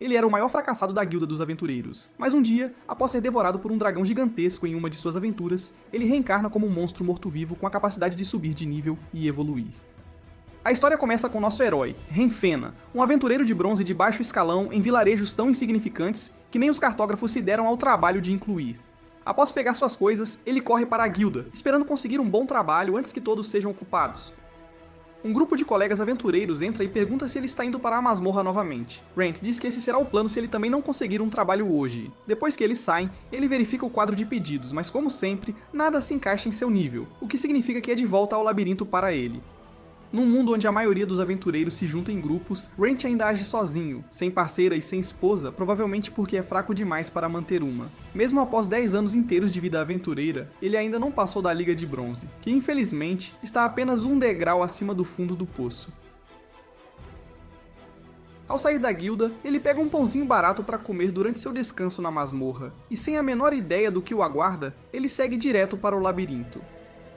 Ele era o maior fracassado da guilda dos aventureiros, mas um dia, após ser devorado por um dragão gigantesco em uma de suas aventuras, ele reencarna como um monstro morto-vivo com a capacidade de subir de nível e evoluir. A história começa com nosso herói, Renfena, um aventureiro de bronze de baixo escalão em vilarejos tão insignificantes que nem os cartógrafos se deram ao trabalho de incluir. Após pegar suas coisas, ele corre para a guilda, esperando conseguir um bom trabalho antes que todos sejam ocupados. Um grupo de colegas aventureiros entra e pergunta se ele está indo para a masmorra novamente. Rent diz que esse será o plano se ele também não conseguir um trabalho hoje. Depois que eles saem, ele verifica o quadro de pedidos, mas como sempre, nada se encaixa em seu nível, o que significa que é de volta ao labirinto para ele. Num mundo onde a maioria dos aventureiros se junta em grupos, Rent ainda age sozinho, sem parceira e sem esposa, provavelmente porque é fraco demais para manter uma. Mesmo após 10 anos inteiros de vida aventureira, ele ainda não passou da Liga de Bronze, que infelizmente está apenas um degrau acima do fundo do poço. Ao sair da guilda, ele pega um pãozinho barato para comer durante seu descanso na masmorra, e sem a menor ideia do que o aguarda, ele segue direto para o labirinto.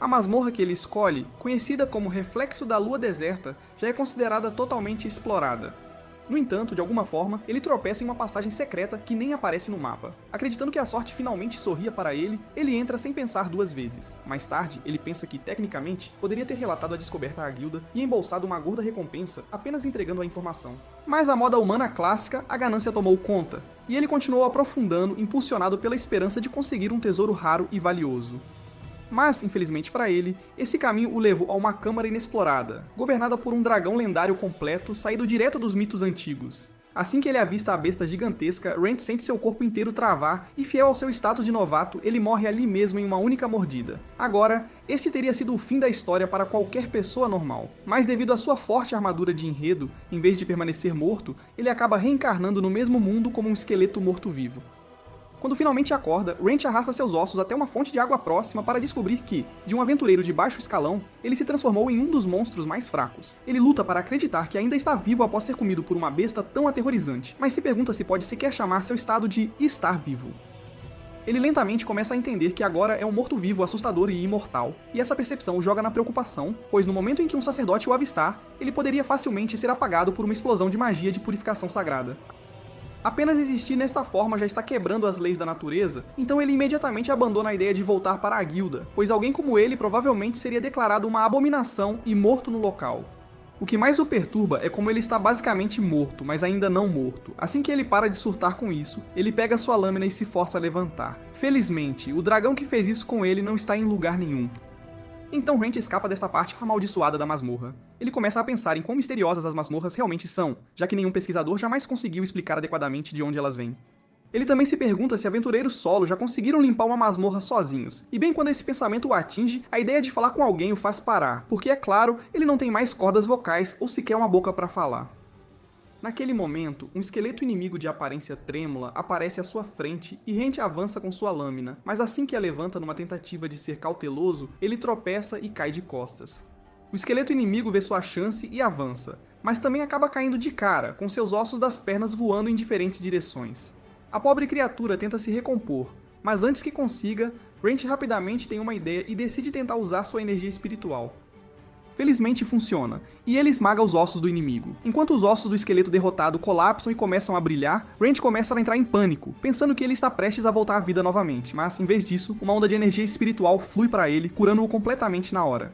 A masmorra que ele escolhe, conhecida como Reflexo da Lua Deserta, já é considerada totalmente explorada. No entanto, de alguma forma, ele tropeça em uma passagem secreta que nem aparece no mapa. Acreditando que a sorte finalmente sorria para ele, ele entra sem pensar duas vezes. Mais tarde, ele pensa que, tecnicamente, poderia ter relatado a descoberta à guilda e embolsado uma gorda recompensa apenas entregando a informação. Mas a moda humana clássica, a ganância tomou conta, e ele continuou aprofundando, impulsionado pela esperança de conseguir um tesouro raro e valioso. Mas, infelizmente para ele, esse caminho o levou a uma câmara inexplorada, governada por um dragão lendário completo saído direto dos mitos antigos. Assim que ele avista a besta gigantesca, Rent sente seu corpo inteiro travar e, fiel ao seu status de novato, ele morre ali mesmo em uma única mordida. Agora, este teria sido o fim da história para qualquer pessoa normal, mas devido à sua forte armadura de enredo, em vez de permanecer morto, ele acaba reencarnando no mesmo mundo como um esqueleto morto-vivo. Quando finalmente acorda, Rent arrasta seus ossos até uma fonte de água próxima para descobrir que, de um aventureiro de baixo escalão, ele se transformou em um dos monstros mais fracos. Ele luta para acreditar que ainda está vivo após ser comido por uma besta tão aterrorizante, mas se pergunta se pode sequer chamar seu estado de estar vivo. Ele lentamente começa a entender que agora é um morto-vivo assustador e imortal, e essa percepção o joga na preocupação, pois no momento em que um sacerdote o avistar, ele poderia facilmente ser apagado por uma explosão de magia de purificação sagrada. Apenas existir nesta forma já está quebrando as leis da natureza, então ele imediatamente abandona a ideia de voltar para a guilda, pois alguém como ele provavelmente seria declarado uma abominação e morto no local. O que mais o perturba é como ele está basicamente morto, mas ainda não morto. Assim que ele para de surtar com isso, ele pega sua lâmina e se força a levantar. Felizmente, o dragão que fez isso com ele não está em lugar nenhum. Então Rent escapa desta parte amaldiçoada da masmorra. Ele começa a pensar em quão misteriosas as masmorras realmente são, já que nenhum pesquisador jamais conseguiu explicar adequadamente de onde elas vêm. Ele também se pergunta se aventureiros solo já conseguiram limpar uma masmorra sozinhos, e bem quando esse pensamento o atinge, a ideia de falar com alguém o faz parar, porque é claro, ele não tem mais cordas vocais ou sequer uma boca para falar. Naquele momento, um esqueleto inimigo de aparência trêmula aparece à sua frente e Rent avança com sua lâmina, mas assim que a levanta numa tentativa de ser cauteloso, ele tropeça e cai de costas. O esqueleto inimigo vê sua chance e avança, mas também acaba caindo de cara, com seus ossos das pernas voando em diferentes direções. A pobre criatura tenta se recompor, mas antes que consiga, Rent rapidamente tem uma ideia e decide tentar usar sua energia espiritual. Felizmente funciona, e ele esmaga os ossos do inimigo. Enquanto os ossos do esqueleto derrotado colapsam e começam a brilhar, Rent começa a entrar em pânico, pensando que ele está prestes a voltar à vida novamente, mas, em vez disso, uma onda de energia espiritual flui para ele, curando-o completamente na hora.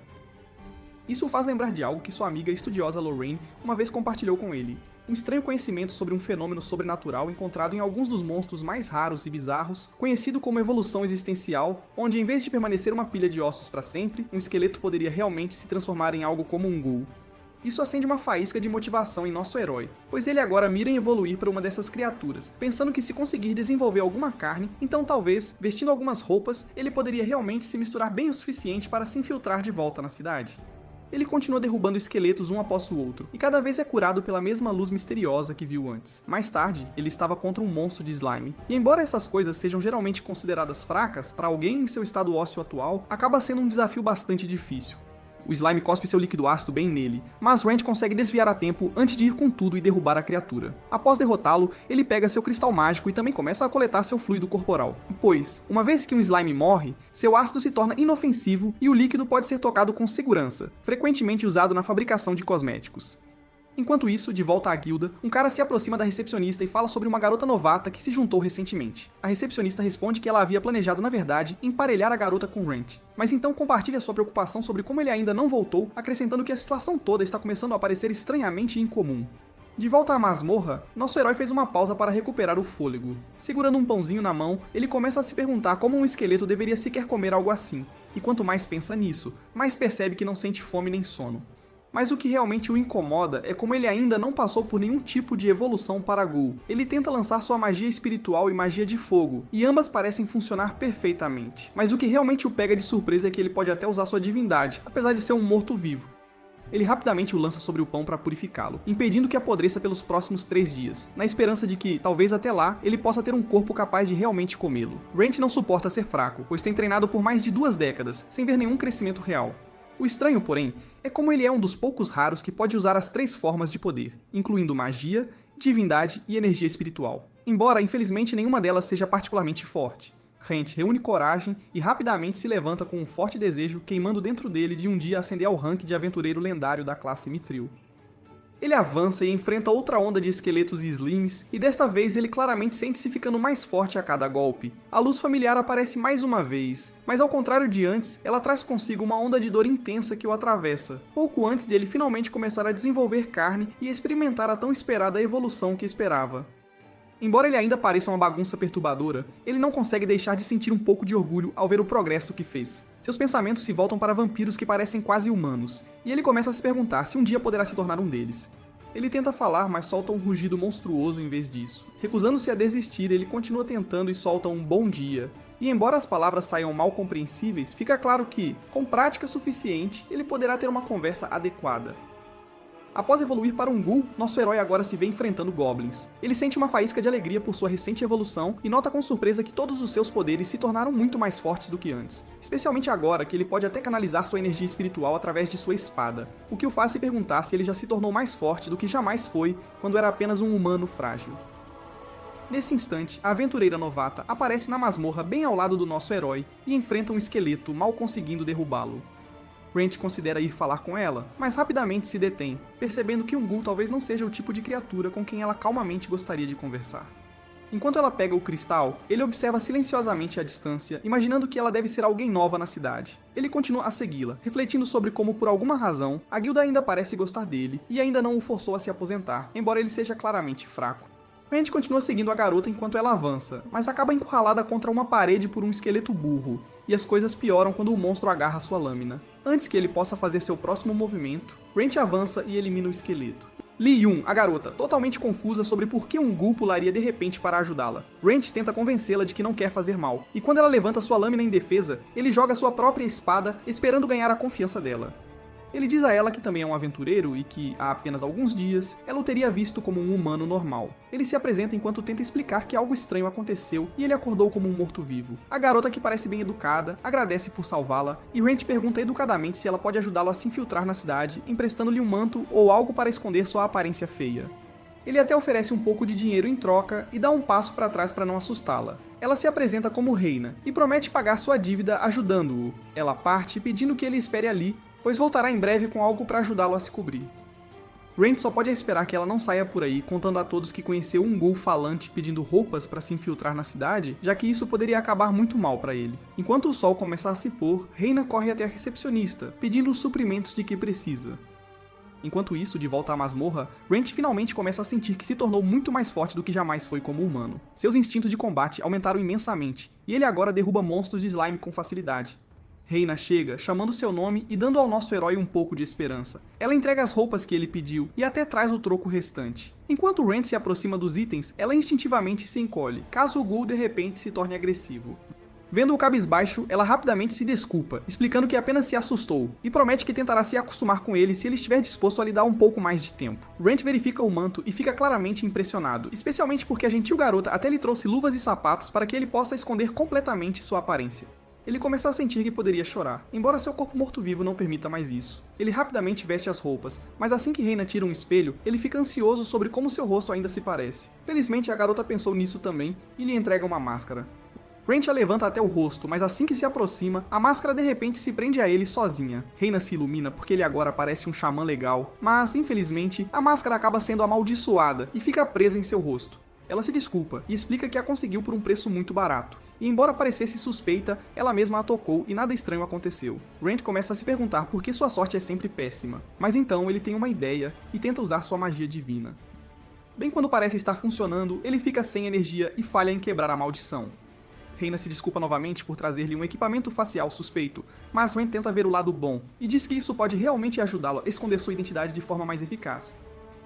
Isso o faz lembrar de algo que sua amiga estudiosa Lorraine uma vez compartilhou com ele, um estranho conhecimento sobre um fenômeno sobrenatural encontrado em alguns dos monstros mais raros e bizarros, conhecido como evolução existencial, onde em vez de permanecer uma pilha de ossos para sempre, um esqueleto poderia realmente se transformar em algo como um ghoul. Isso acende uma faísca de motivação em nosso herói, pois ele agora mira em evoluir para uma dessas criaturas, pensando que se conseguir desenvolver alguma carne, então talvez, vestindo algumas roupas, ele poderia realmente se misturar bem o suficiente para se infiltrar de volta na cidade. Ele continua derrubando esqueletos um após o outro, e cada vez é curado pela mesma luz misteriosa que viu antes. Mais tarde, ele estava contra um monstro de slime, e embora essas coisas sejam geralmente consideradas fracas, para alguém em seu estado ósseo atual, acaba sendo um desafio bastante difícil. O slime cospe seu líquido ácido bem nele, mas Rent consegue desviar a tempo antes de ir com tudo e derrubar a criatura. Após derrotá-lo, ele pega seu cristal mágico e também começa a coletar seu fluido corporal. Pois, uma vez que um slime morre, seu ácido se torna inofensivo e o líquido pode ser tocado com segurança, frequentemente usado na fabricação de cosméticos. Enquanto isso, de volta à guilda, um cara se aproxima da recepcionista e fala sobre uma garota novata que se juntou recentemente. A recepcionista responde que ela havia planejado, na verdade, emparelhar a garota com Rand, mas então compartilha sua preocupação sobre como ele ainda não voltou, acrescentando que a situação toda está começando a parecer estranhamente incomum. De volta à masmorra, nosso herói fez uma pausa para recuperar o fôlego. Segurando um pãozinho na mão, ele começa a se perguntar como um esqueleto deveria sequer comer algo assim, e quanto mais pensa nisso, mais percebe que não sente fome nem sono. Mas o que realmente o incomoda é como ele ainda não passou por nenhum tipo de evolução para Ghoul. Ele tenta lançar sua magia espiritual e magia de fogo, e ambas parecem funcionar perfeitamente. Mas o que realmente o pega de surpresa é que ele pode até usar sua divindade, apesar de ser um morto-vivo. Ele rapidamente o lança sobre o pão para purificá-lo, impedindo que apodreça pelos próximos 3 dias, na esperança de que, talvez até lá, ele possa ter um corpo capaz de realmente comê-lo. Rand não suporta ser fraco, pois tem treinado por mais de 2 décadas, sem ver nenhum crescimento real. O estranho, porém, é como ele é um dos poucos raros que pode usar as 3 formas de poder, incluindo magia, divindade e energia espiritual. Embora, infelizmente, nenhuma delas seja particularmente forte. Rand reúne coragem e rapidamente se levanta com um forte desejo queimando dentro dele de um dia ascender ao rank de aventureiro lendário da classe Mithril. Ele avança e enfrenta outra onda de esqueletos e slimes, e desta vez ele claramente sente-se ficando mais forte a cada golpe. A luz familiar aparece mais uma vez, mas ao contrário de antes, ela traz consigo uma onda de dor intensa que o atravessa, pouco antes de ele finalmente começar a desenvolver carne e experimentar a tão esperada evolução que esperava. Embora ele ainda pareça uma bagunça perturbadora, ele não consegue deixar de sentir um pouco de orgulho ao ver o progresso que fez. Seus pensamentos se voltam para vampiros que parecem quase humanos, e ele começa a se perguntar se um dia poderá se tornar um deles. Ele tenta falar, mas solta um rugido monstruoso em vez disso. Recusando-se a desistir, ele continua tentando e solta um bom dia. E embora as palavras saiam mal compreensíveis, fica claro que, com prática suficiente, ele poderá ter uma conversa adequada. Após evoluir para um Ghoul, nosso herói agora se vê enfrentando goblins. Ele sente uma faísca de alegria por sua recente evolução e nota com surpresa que todos os seus poderes se tornaram muito mais fortes do que antes, especialmente agora que ele pode até canalizar sua energia espiritual através de sua espada, o que o faz se perguntar se ele já se tornou mais forte do que jamais foi quando era apenas um humano frágil. Nesse instante, a aventureira novata aparece na masmorra bem ao lado do nosso herói e enfrenta um esqueleto, mal conseguindo derrubá-lo. Rand considera ir falar com ela, mas rapidamente se detém, percebendo que um Ghoul talvez não seja o tipo de criatura com quem ela calmamente gostaria de conversar. Enquanto ela pega o cristal, ele observa silenciosamente à distância, imaginando que ela deve ser alguém nova na cidade. Ele continua a segui-la, refletindo sobre como, por alguma razão, a guilda ainda parece gostar dele e ainda não o forçou a se aposentar, embora ele seja claramente fraco. Rand continua seguindo a garota enquanto ela avança, mas acaba encurralada contra uma parede por um esqueleto burro, e as coisas pioram quando o monstro agarra sua lâmina. Antes que ele possa fazer seu próximo movimento, Rand avança e elimina o esqueleto. Li Yun, a garota, totalmente confusa sobre por que um Ghoul pularia de repente para ajudá-la. Rand tenta convencê-la de que não quer fazer mal, e quando ela levanta sua lâmina em defesa, ele joga sua própria espada, esperando ganhar a confiança dela. Ele diz a ela que também é um aventureiro e que, há apenas alguns dias, ela o teria visto como um humano normal. Ele se apresenta enquanto tenta explicar que algo estranho aconteceu e ele acordou como um morto-vivo. A garota, que parece bem educada, agradece por salvá-la e Rand pergunta educadamente se ela pode ajudá-lo a se infiltrar na cidade, emprestando-lhe um manto ou algo para esconder sua aparência feia. Ele até oferece um pouco de dinheiro em troca e dá um passo para trás para não assustá-la. Ela se apresenta como reina e promete pagar sua dívida ajudando-o. Ela parte pedindo que ele espere ali, pois voltará em breve com algo para ajudá-lo a se cobrir. Rand só pode esperar que ela não saia por aí contando a todos que conheceu um Ghoul falante pedindo roupas para se infiltrar na cidade, já que isso poderia acabar muito mal para ele. Enquanto o sol começa a se pôr, Reina corre até a recepcionista, pedindo os suprimentos de que precisa. Enquanto isso, de volta à masmorra, Rand finalmente começa a sentir que se tornou muito mais forte do que jamais foi como humano. Seus instintos de combate aumentaram imensamente, e ele agora derruba monstros de slime com facilidade. Reina chega, chamando seu nome e dando ao nosso herói um pouco de esperança. Ela entrega as roupas que ele pediu e até traz o troco restante. Enquanto Rand se aproxima dos itens, ela instintivamente se encolhe, caso o Ghoul de repente se torne agressivo. Vendo-o cabisbaixo, ela rapidamente se desculpa, explicando que apenas se assustou, e promete que tentará se acostumar com ele se ele estiver disposto a lhe dar um pouco mais de tempo. Rand verifica o manto e fica claramente impressionado, especialmente porque a gentil garota até lhe trouxe luvas e sapatos para que ele possa esconder completamente sua aparência. Ele começa a sentir que poderia chorar, embora seu corpo morto-vivo não permita mais isso. Ele rapidamente veste as roupas, mas assim que Reina tira um espelho, ele fica ansioso sobre como seu rosto ainda se parece. Felizmente, a garota pensou nisso também e lhe entrega uma máscara. Rent a levanta até o rosto, mas assim que se aproxima, a máscara de repente se prende a ele sozinha. Reina se ilumina porque ele agora parece um xamã legal, mas, infelizmente, a máscara acaba sendo amaldiçoada e fica presa em seu rosto. Ela se desculpa e explica que a conseguiu por um preço muito barato. E embora parecesse suspeita, ela mesma a tocou e nada estranho aconteceu. Rent começa a se perguntar por que sua sorte é sempre péssima, mas então ele tem uma ideia e tenta usar sua magia divina. Bem quando parece estar funcionando, ele fica sem energia e falha em quebrar a maldição. Reina se desculpa novamente por trazer-lhe um equipamento facial suspeito, mas Rent tenta ver o lado bom e diz que isso pode realmente ajudá-lo a esconder sua identidade de forma mais eficaz.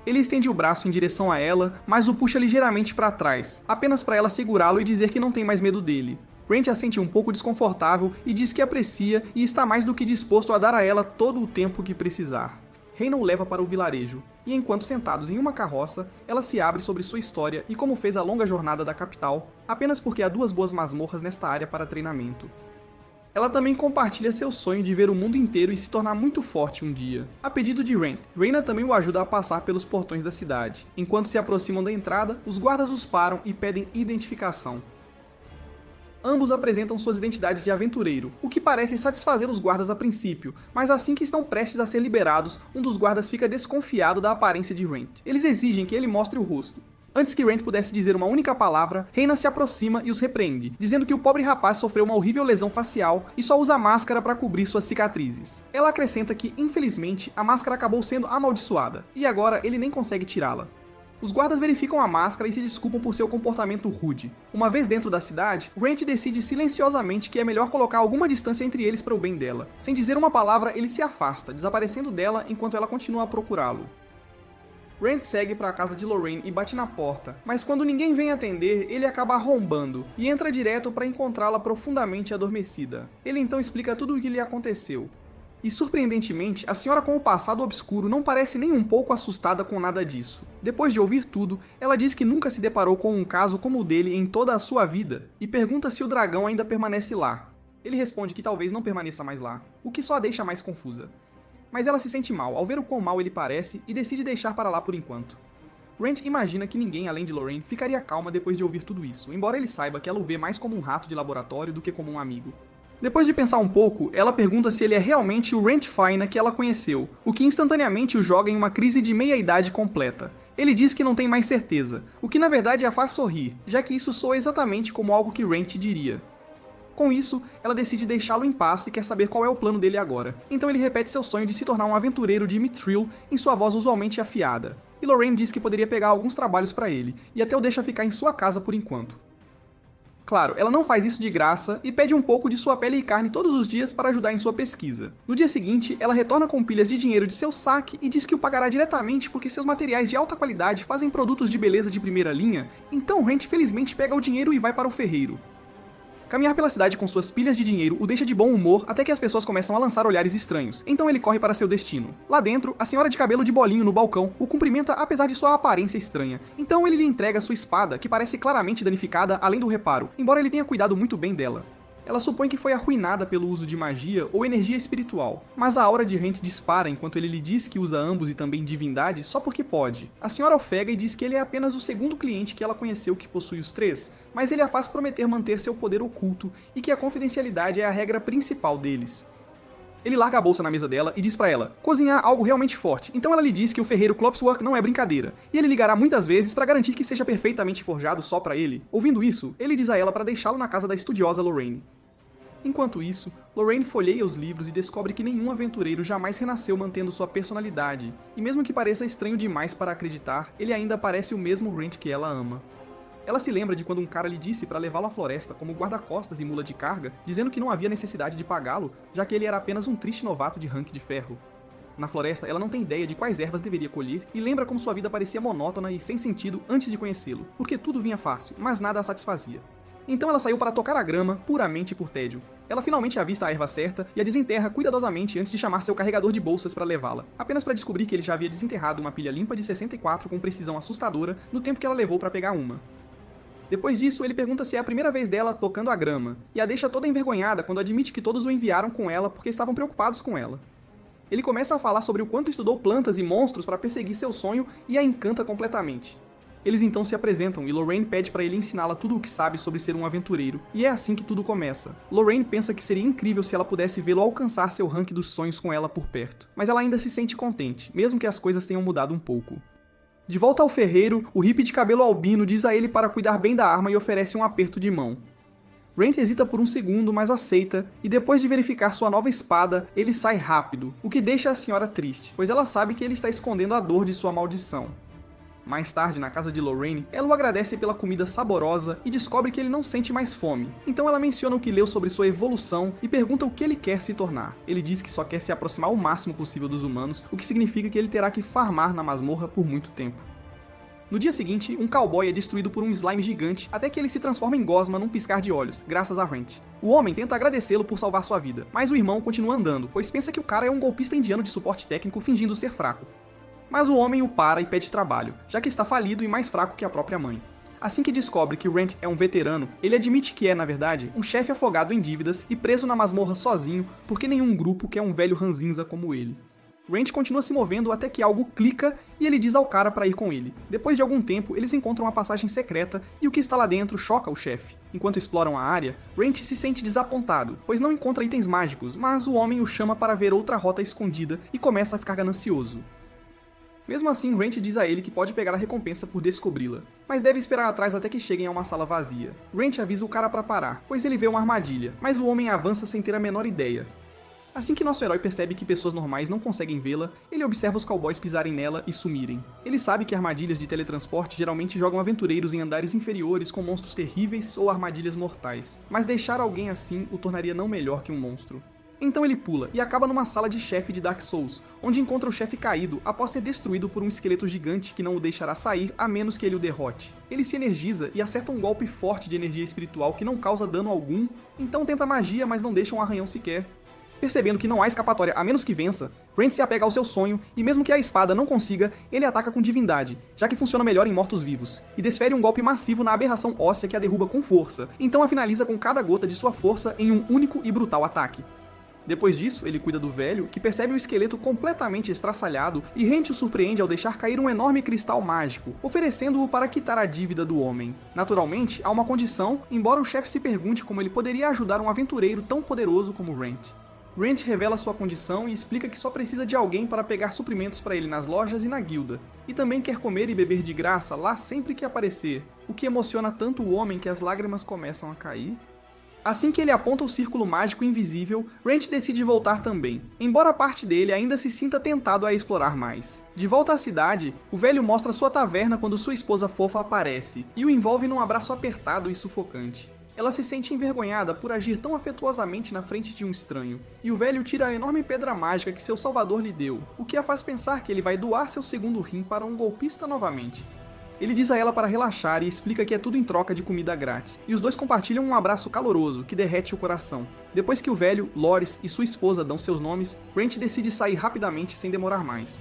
Ele estende o braço em direção a ela, mas o puxa ligeiramente para trás, apenas para ela segurá-lo e dizer que não tem mais medo dele. Rent a sente um pouco desconfortável e diz que aprecia e está mais do que disposto a dar a ela todo o tempo que precisar. Reina o leva para o vilarejo, e enquanto sentados em uma carroça, ela se abre sobre sua história e como fez a longa jornada da capital, apenas porque há 2 boas masmorras nesta área para treinamento. Ela também compartilha seu sonho de ver o mundo inteiro e se tornar muito forte um dia. A pedido de Rent, Reina também o ajuda a passar pelos portões da cidade. Enquanto se aproximam da entrada, os guardas os param e pedem identificação. Ambos apresentam suas identidades de aventureiro, o que parece satisfazer os guardas a princípio, mas assim que estão prestes a ser liberados, um dos guardas fica desconfiado da aparência de Rent. Eles exigem que ele mostre o rosto. Antes que Rent pudesse dizer uma única palavra, Reina se aproxima e os repreende, dizendo que o pobre rapaz sofreu uma horrível lesão facial e só usa máscara para cobrir suas cicatrizes. Ela acrescenta que, infelizmente, a máscara acabou sendo amaldiçoada, e agora ele nem consegue tirá-la. Os guardas verificam a máscara e se desculpam por seu comportamento rude. Uma vez dentro da cidade, Rent decide silenciosamente que é melhor colocar alguma distância entre eles para o bem dela. Sem dizer uma palavra, ele se afasta, desaparecendo dela enquanto ela continua a procurá-lo. Rent segue para a casa de Lorraine e bate na porta, mas quando ninguém vem atender, ele acaba arrombando e entra direto para encontrá-la profundamente adormecida. Ele então explica tudo o que lhe aconteceu. E surpreendentemente, a senhora com o passado obscuro não parece nem um pouco assustada com nada disso. Depois de ouvir tudo, ela diz que nunca se deparou com um caso como o dele em toda a sua vida, e pergunta se o dragão ainda permanece lá. Ele responde que talvez não permaneça mais lá, o que só a deixa mais confusa. Mas ela se sente mal ao ver o quão mal ele parece e decide deixar para lá por enquanto. Rent imagina que ninguém além de Lorraine ficaria calma depois de ouvir tudo isso, embora ele saiba que ela o vê mais como um rato de laboratório do que como um amigo. Depois de pensar um pouco, ela pergunta se ele é realmente o Rent Faina que ela conheceu, o que instantaneamente o joga em uma crise de meia-idade completa. Ele diz que não tem mais certeza, o que na verdade a faz sorrir, já que isso soa exatamente como algo que Rent diria. Com isso, ela decide deixá-lo em paz e quer saber qual é o plano dele agora. Então ele repete seu sonho de se tornar um aventureiro de Mithril em sua voz usualmente afiada. E Lorraine diz que poderia pegar alguns trabalhos para ele, e até o deixa ficar em sua casa por enquanto. Claro, ela não faz isso de graça e pede um pouco de sua pele e carne todos os dias para ajudar em sua pesquisa. No dia seguinte, ela retorna com pilhas de dinheiro de seu saque e diz que o pagará diretamente porque seus materiais de alta qualidade fazem produtos de beleza de primeira linha, então Rent felizmente pega o dinheiro e vai para o ferreiro. Caminhar pela cidade com suas pilhas de dinheiro o deixa de bom humor até que as pessoas começam a lançar olhares estranhos, então ele corre para seu destino. Lá dentro, a senhora de cabelo de bolinho no balcão o cumprimenta apesar de sua aparência estranha, então ele lhe entrega sua espada, que parece claramente danificada além do reparo, embora ele tenha cuidado muito bem dela. Ela supõe que foi arruinada pelo uso de magia ou energia espiritual, mas a aura de Rent dispara enquanto ele lhe diz que usa ambos e também divindade só porque pode. A senhora ofega e diz que ele é apenas o segundo cliente que ela conheceu que possui os 3, mas ele a faz prometer manter seu poder oculto e que a confidencialidade é a regra principal deles. Ele larga a bolsa na mesa dela e diz pra ela cozinhar algo realmente forte, então ela lhe diz que o ferreiro Klopswork não é brincadeira, e ele ligará muitas vezes pra garantir que seja perfeitamente forjado só pra ele. Ouvindo isso, ele diz a ela pra deixá-lo na casa da estudiosa Lorraine. Enquanto isso, Lorraine folheia os livros e descobre que nenhum aventureiro jamais renasceu mantendo sua personalidade, e mesmo que pareça estranho demais para acreditar, ele ainda parece o mesmo Rent que ela ama. Ela se lembra de quando um cara lhe disse para levá-lo à floresta como guarda-costas e mula de carga, dizendo que não havia necessidade de pagá-lo, já que ele era apenas um triste novato de rank de ferro. Na floresta, ela não tem ideia de quais ervas deveria colher e lembra como sua vida parecia monótona e sem sentido antes de conhecê-lo, porque tudo vinha fácil, mas nada a satisfazia. Então ela saiu para tocar a grama, puramente por tédio. Ela finalmente avista a erva certa e a desenterra cuidadosamente antes de chamar seu carregador de bolsas para levá-la, apenas para descobrir que ele já havia desenterrado uma pilha limpa de 64 com precisão assustadora no tempo que ela levou para pegar uma. Depois disso, ele pergunta se é a primeira vez dela tocando a grama, e a deixa toda envergonhada quando admite que todos o enviaram com ela porque estavam preocupados com ela. Ele começa a falar sobre o quanto estudou plantas e monstros para perseguir seu sonho e a encanta completamente. Eles então se apresentam e Lorraine pede para ele ensiná-la tudo o que sabe sobre ser um aventureiro, e é assim que tudo começa. Lorraine pensa que seria incrível se ela pudesse vê-lo alcançar seu rank dos sonhos com ela por perto, mas ela ainda se sente contente, mesmo que as coisas tenham mudado um pouco. De volta ao ferreiro, o hippie de cabelo albino diz a ele para cuidar bem da arma e oferece um aperto de mão. Rand hesita por um segundo, mas aceita, e depois de verificar sua nova espada, ele sai rápido, o que deixa a senhora triste, pois ela sabe que ele está escondendo a dor de sua maldição. Mais tarde, na casa de Lorraine, ela o agradece pela comida saborosa e descobre que ele não sente mais fome. Então ela menciona o que leu sobre sua evolução e pergunta o que ele quer se tornar. Ele diz que só quer se aproximar o máximo possível dos humanos, o que significa que ele terá que farmar na masmorra por muito tempo. No dia seguinte, um cowboy é destruído por um slime gigante até que ele se transforma em gosma num piscar de olhos, graças a Rand. O homem tenta agradecê-lo por salvar sua vida, mas o irmão continua andando, pois pensa que o cara é um golpista indiano de suporte técnico fingindo ser fraco. Mas o homem o para e pede trabalho, já que está falido e mais fraco que a própria mãe. Assim que descobre que Rand é um veterano, ele admite que é, na verdade, um chefe afogado em dívidas e preso na masmorra sozinho porque nenhum grupo quer um velho ranzinza como ele. Rand continua se movendo até que algo clica e ele diz ao cara para ir com ele. Depois de algum tempo, eles encontram uma passagem secreta e o que está lá dentro choca o chefe. Enquanto exploram a área, Rand se sente desapontado, pois não encontra itens mágicos, mas o homem o chama para ver outra rota escondida e começa a ficar ganancioso. Mesmo assim, Rand diz a ele que pode pegar a recompensa por descobri-la, mas deve esperar atrás até que cheguem a uma sala vazia. Rand avisa o cara para parar, pois ele vê uma armadilha, mas o homem avança sem ter a menor ideia. Assim que nosso herói percebe que pessoas normais não conseguem vê-la, ele observa os cowboys pisarem nela e sumirem. Ele sabe que armadilhas de teletransporte geralmente jogam aventureiros em andares inferiores com monstros terríveis ou armadilhas mortais, mas deixar alguém assim o tornaria não melhor que um monstro. Então ele pula e acaba numa sala de chefe de Dark Souls, onde encontra o chefe caído após ser destruído por um esqueleto gigante que não o deixará sair a menos que ele o derrote. Ele se energiza e acerta um golpe forte de energia espiritual que não causa dano algum, então tenta magia, mas não deixa um arranhão sequer. Percebendo que não há escapatória a menos que vença, Rand se apega ao seu sonho e mesmo que a espada não consiga, ele ataca com divindade, já que funciona melhor em mortos-vivos, e desfere um golpe massivo na aberração óssea que a derruba com força, então a finaliza com cada gota de sua força em um único e brutal ataque. Depois disso, ele cuida do velho, que percebe o esqueleto completamente estraçalhado e Rand o surpreende ao deixar cair um enorme cristal mágico, oferecendo-o para quitar a dívida do homem. Naturalmente, há uma condição, embora o chefe se pergunte como ele poderia ajudar um aventureiro tão poderoso como Rand. Rand revela sua condição e explica que só precisa de alguém para pegar suprimentos para ele nas lojas e na guilda, e também quer comer e beber de graça lá sempre que aparecer, o que emociona tanto o homem que as lágrimas começam a cair. Assim que ele aponta o círculo mágico invisível, Rand decide voltar também, embora parte dele ainda se sinta tentado a explorar mais. De volta à cidade, o velho mostra sua taverna quando sua esposa fofa aparece, e o envolve num abraço apertado e sufocante. Ela se sente envergonhada por agir tão afetuosamente na frente de um estranho, e o velho tira a enorme pedra mágica que seu salvador lhe deu, o que a faz pensar que ele vai doar seu segundo rim para um golpista novamente. Ele diz a ela para relaxar e explica que é tudo em troca de comida grátis, e os dois compartilham um abraço caloroso que derrete o coração. Depois que o velho, Loris e sua esposa dão seus nomes, Rand decide sair rapidamente sem demorar mais.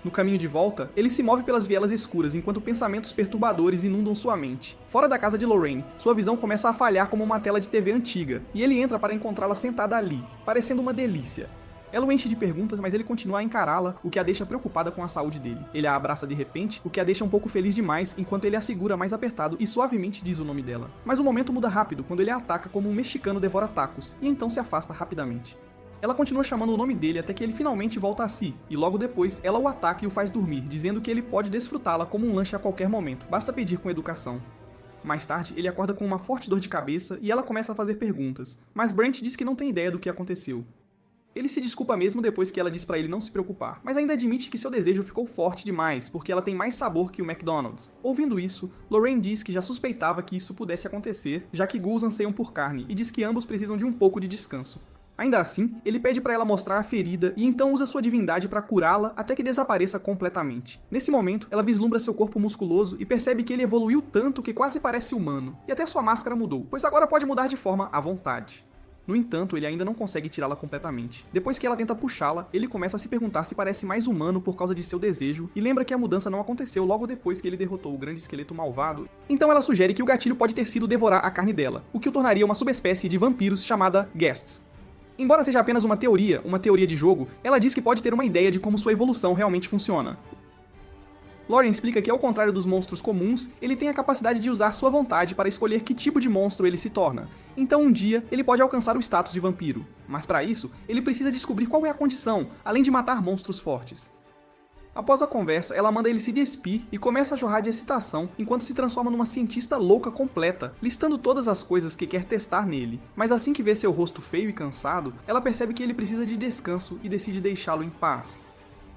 No caminho de volta, ele se move pelas vielas escuras enquanto pensamentos perturbadores inundam sua mente. Fora da casa de Lorraine, sua visão começa a falhar como uma tela de TV antiga, e ele entra para encontrá-la sentada ali, parecendo uma delícia. Ela o enche de perguntas, mas ele continua a encará-la, o que a deixa preocupada com a saúde dele. Ele a abraça de repente, o que a deixa um pouco feliz demais, enquanto ele a segura mais apertado e suavemente diz o nome dela. Mas o momento muda rápido quando ele a ataca como um mexicano devora tacos, e então se afasta rapidamente. Ela continua chamando o nome dele até que ele finalmente volta a si, e logo depois ela o ataca e o faz dormir, dizendo que ele pode desfrutá-la como um lanche a qualquer momento, basta pedir com educação. Mais tarde, ele acorda com uma forte dor de cabeça e ela começa a fazer perguntas, mas Brent diz que não tem ideia do que aconteceu. Ele se desculpa mesmo depois que ela diz pra ele não se preocupar, mas ainda admite que seu desejo ficou forte demais, porque ela tem mais sabor que o McDonald's. Ouvindo isso, Lorraine diz que já suspeitava que isso pudesse acontecer, já que ghouls anseiam por carne, e diz que ambos precisam de um pouco de descanso. Ainda assim, ele pede para ela mostrar a ferida e então usa sua divindade para curá-la até que desapareça completamente. Nesse momento, ela vislumbra seu corpo musculoso e percebe que ele evoluiu tanto que quase parece humano, e até sua máscara mudou, pois agora pode mudar de forma à vontade. No entanto, ele ainda não consegue tirá-la completamente. Depois que ela tenta puxá-la, ele começa a se perguntar se parece mais humano por causa de seu desejo, e lembra que a mudança não aconteceu logo depois que ele derrotou o grande esqueleto malvado. Então ela sugere que o gatilho pode ter sido devorar a carne dela, o que o tornaria uma subespécie de vampiros chamada Ghasts. Embora seja apenas uma teoria de jogo, ela diz que pode ter uma ideia de como sua evolução realmente funciona. Lorien explica que, ao contrário dos monstros comuns, ele tem a capacidade de usar sua vontade para escolher que tipo de monstro ele se torna. Então, um dia, ele pode alcançar o status de vampiro. Mas para isso, ele precisa descobrir qual é a condição, além de matar monstros fortes. Após a conversa, ela manda ele se despir e começa a jorrar de excitação enquanto se transforma numa cientista louca completa, listando todas as coisas que quer testar nele. Mas assim que vê seu rosto feio e cansado, ela percebe que ele precisa de descanso e decide deixá-lo em paz.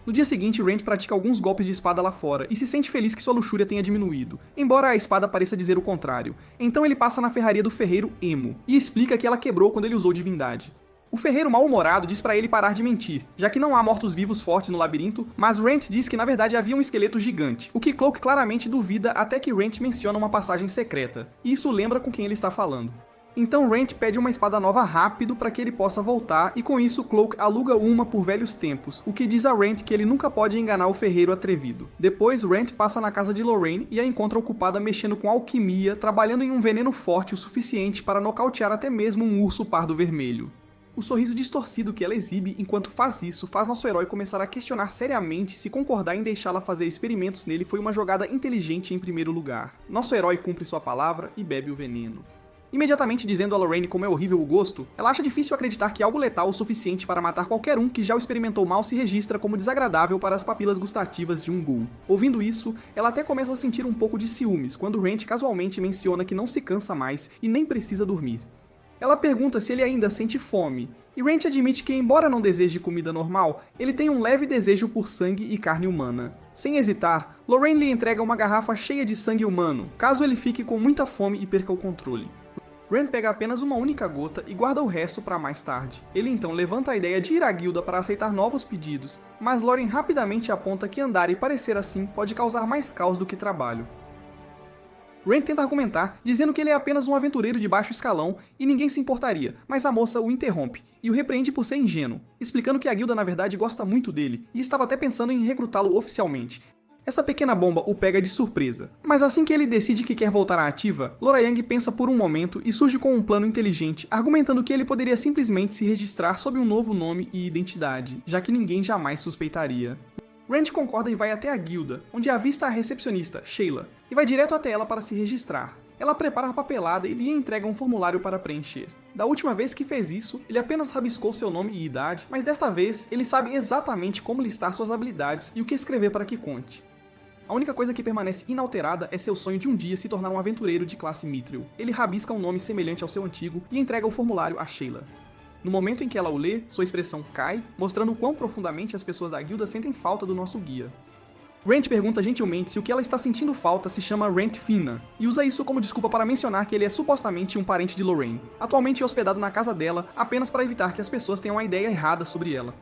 No dia seguinte, Rand pratica alguns golpes de espada lá fora e se sente feliz que sua luxúria tenha diminuído, embora a espada pareça dizer o contrário. Então ele passa na ferraria do ferreiro Emo e explica que ela quebrou quando ele usou divindade. O ferreiro mal-humorado diz pra ele parar de mentir, já que não há mortos-vivos fortes no labirinto, mas Rand diz que na verdade havia um esqueleto gigante, o que Cloak claramente duvida até que Rand menciona uma passagem secreta, e isso lembra com quem ele está falando. Então Rand pede uma espada nova rápido para que ele possa voltar, e com isso Cloak aluga uma por velhos tempos, o que diz a Rand que ele nunca pode enganar o ferreiro atrevido. Depois Rand passa na casa de Lorraine e a encontra ocupada mexendo com alquimia, trabalhando em um veneno forte o suficiente para nocautear até mesmo um urso pardo vermelho. O sorriso distorcido que ela exibe enquanto faz isso faz nosso herói começar a questionar seriamente se concordar em deixá-la fazer experimentos nele foi uma jogada inteligente em primeiro lugar. Nosso herói cumpre sua palavra e bebe o veneno. Imediatamente dizendo a Lorraine como é horrível o gosto, ela acha difícil acreditar que algo letal o suficiente para matar qualquer um que já o experimentou mal se registra como desagradável para as papilas gustativas de um ghoul. Ouvindo isso, ela até começa a sentir um pouco de ciúmes quando Rand casualmente menciona que não se cansa mais e nem precisa dormir. Ela pergunta se ele ainda sente fome, e Rand admite que, embora não deseje comida normal, ele tem um leve desejo por sangue e carne humana. Sem hesitar, Lorraine lhe entrega uma garrafa cheia de sangue humano, caso ele fique com muita fome e perca o controle. Rand pega apenas uma única gota e guarda o resto para mais tarde. Ele então levanta a ideia de ir à guilda para aceitar novos pedidos, mas Lorraine rapidamente aponta que andar e parecer assim pode causar mais caos do que trabalho. Rand tenta argumentar, dizendo que ele é apenas um aventureiro de baixo escalão e ninguém se importaria, mas a moça o interrompe e o repreende por ser ingênuo, explicando que a guilda na verdade gosta muito dele e estava até pensando em recrutá-lo oficialmente. Essa pequena bomba o pega de surpresa, mas assim que ele decide que quer voltar à ativa, Lorayang pensa por um momento e surge com um plano inteligente, argumentando que ele poderia simplesmente se registrar sob um novo nome e identidade, já que ninguém jamais suspeitaria. Rand concorda e vai até a guilda, onde avista a recepcionista, Sheila, e vai direto até ela para se registrar. Ela prepara a papelada e lhe entrega um formulário para preencher. Da última vez que fez isso, ele apenas rabiscou seu nome e idade, mas desta vez ele sabe exatamente como listar suas habilidades e o que escrever para que conte. A única coisa que permanece inalterada é seu sonho de um dia se tornar um aventureiro de classe Mithril. Ele rabisca um nome semelhante ao seu antigo e entrega o formulário a Sheila. No momento em que ela o lê, sua expressão cai, mostrando o quão profundamente as pessoas da guilda sentem falta do nosso guia. Rand pergunta gentilmente se o que ela está sentindo falta se chama Rand Fina, e usa isso como desculpa para mencionar que ele é supostamente um parente de Lorraine, atualmente hospedado na casa dela apenas para evitar que as pessoas tenham uma ideia errada sobre ela.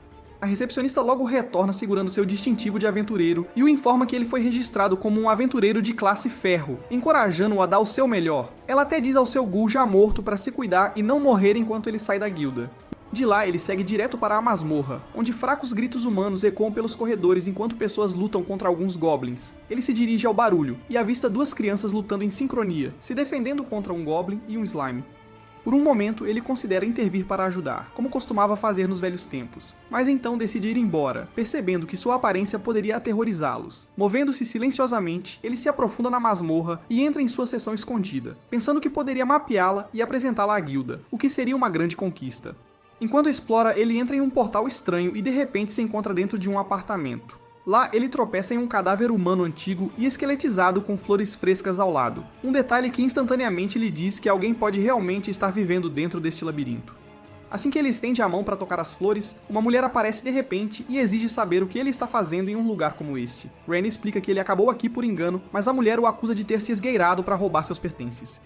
A recepcionista logo retorna segurando seu distintivo de aventureiro e o informa que ele foi registrado como um aventureiro de classe ferro, encorajando-o a dar o seu melhor. Ela até diz ao seu ghoul já morto para se cuidar e não morrer enquanto ele sai da guilda. De lá, ele segue direto para a masmorra, onde fracos gritos humanos ecoam pelos corredores enquanto pessoas lutam contra alguns goblins. Ele se dirige ao barulho e avista duas crianças lutando em sincronia, se defendendo contra um goblin e um slime. Por um momento, ele considera intervir para ajudar, como costumava fazer nos velhos tempos, mas então decide ir embora, percebendo que sua aparência poderia aterrorizá-los. Movendo-se silenciosamente, ele se aprofunda na masmorra e entra em sua seção escondida, pensando que poderia mapeá-la e apresentá-la à guilda, o que seria uma grande conquista. Enquanto explora, ele entra em um portal estranho e de repente se encontra dentro de um apartamento. Lá, ele tropeça em um cadáver humano antigo e esqueletizado com flores frescas ao lado. Um detalhe que instantaneamente lhe diz que alguém pode realmente estar vivendo dentro deste labirinto. Assim que ele estende a mão para tocar as flores, uma mulher aparece de repente e exige saber o que ele está fazendo em um lugar como este. Ren explica que ele acabou aqui por engano, mas a mulher o acusa de ter se esgueirado para roubar seus pertences.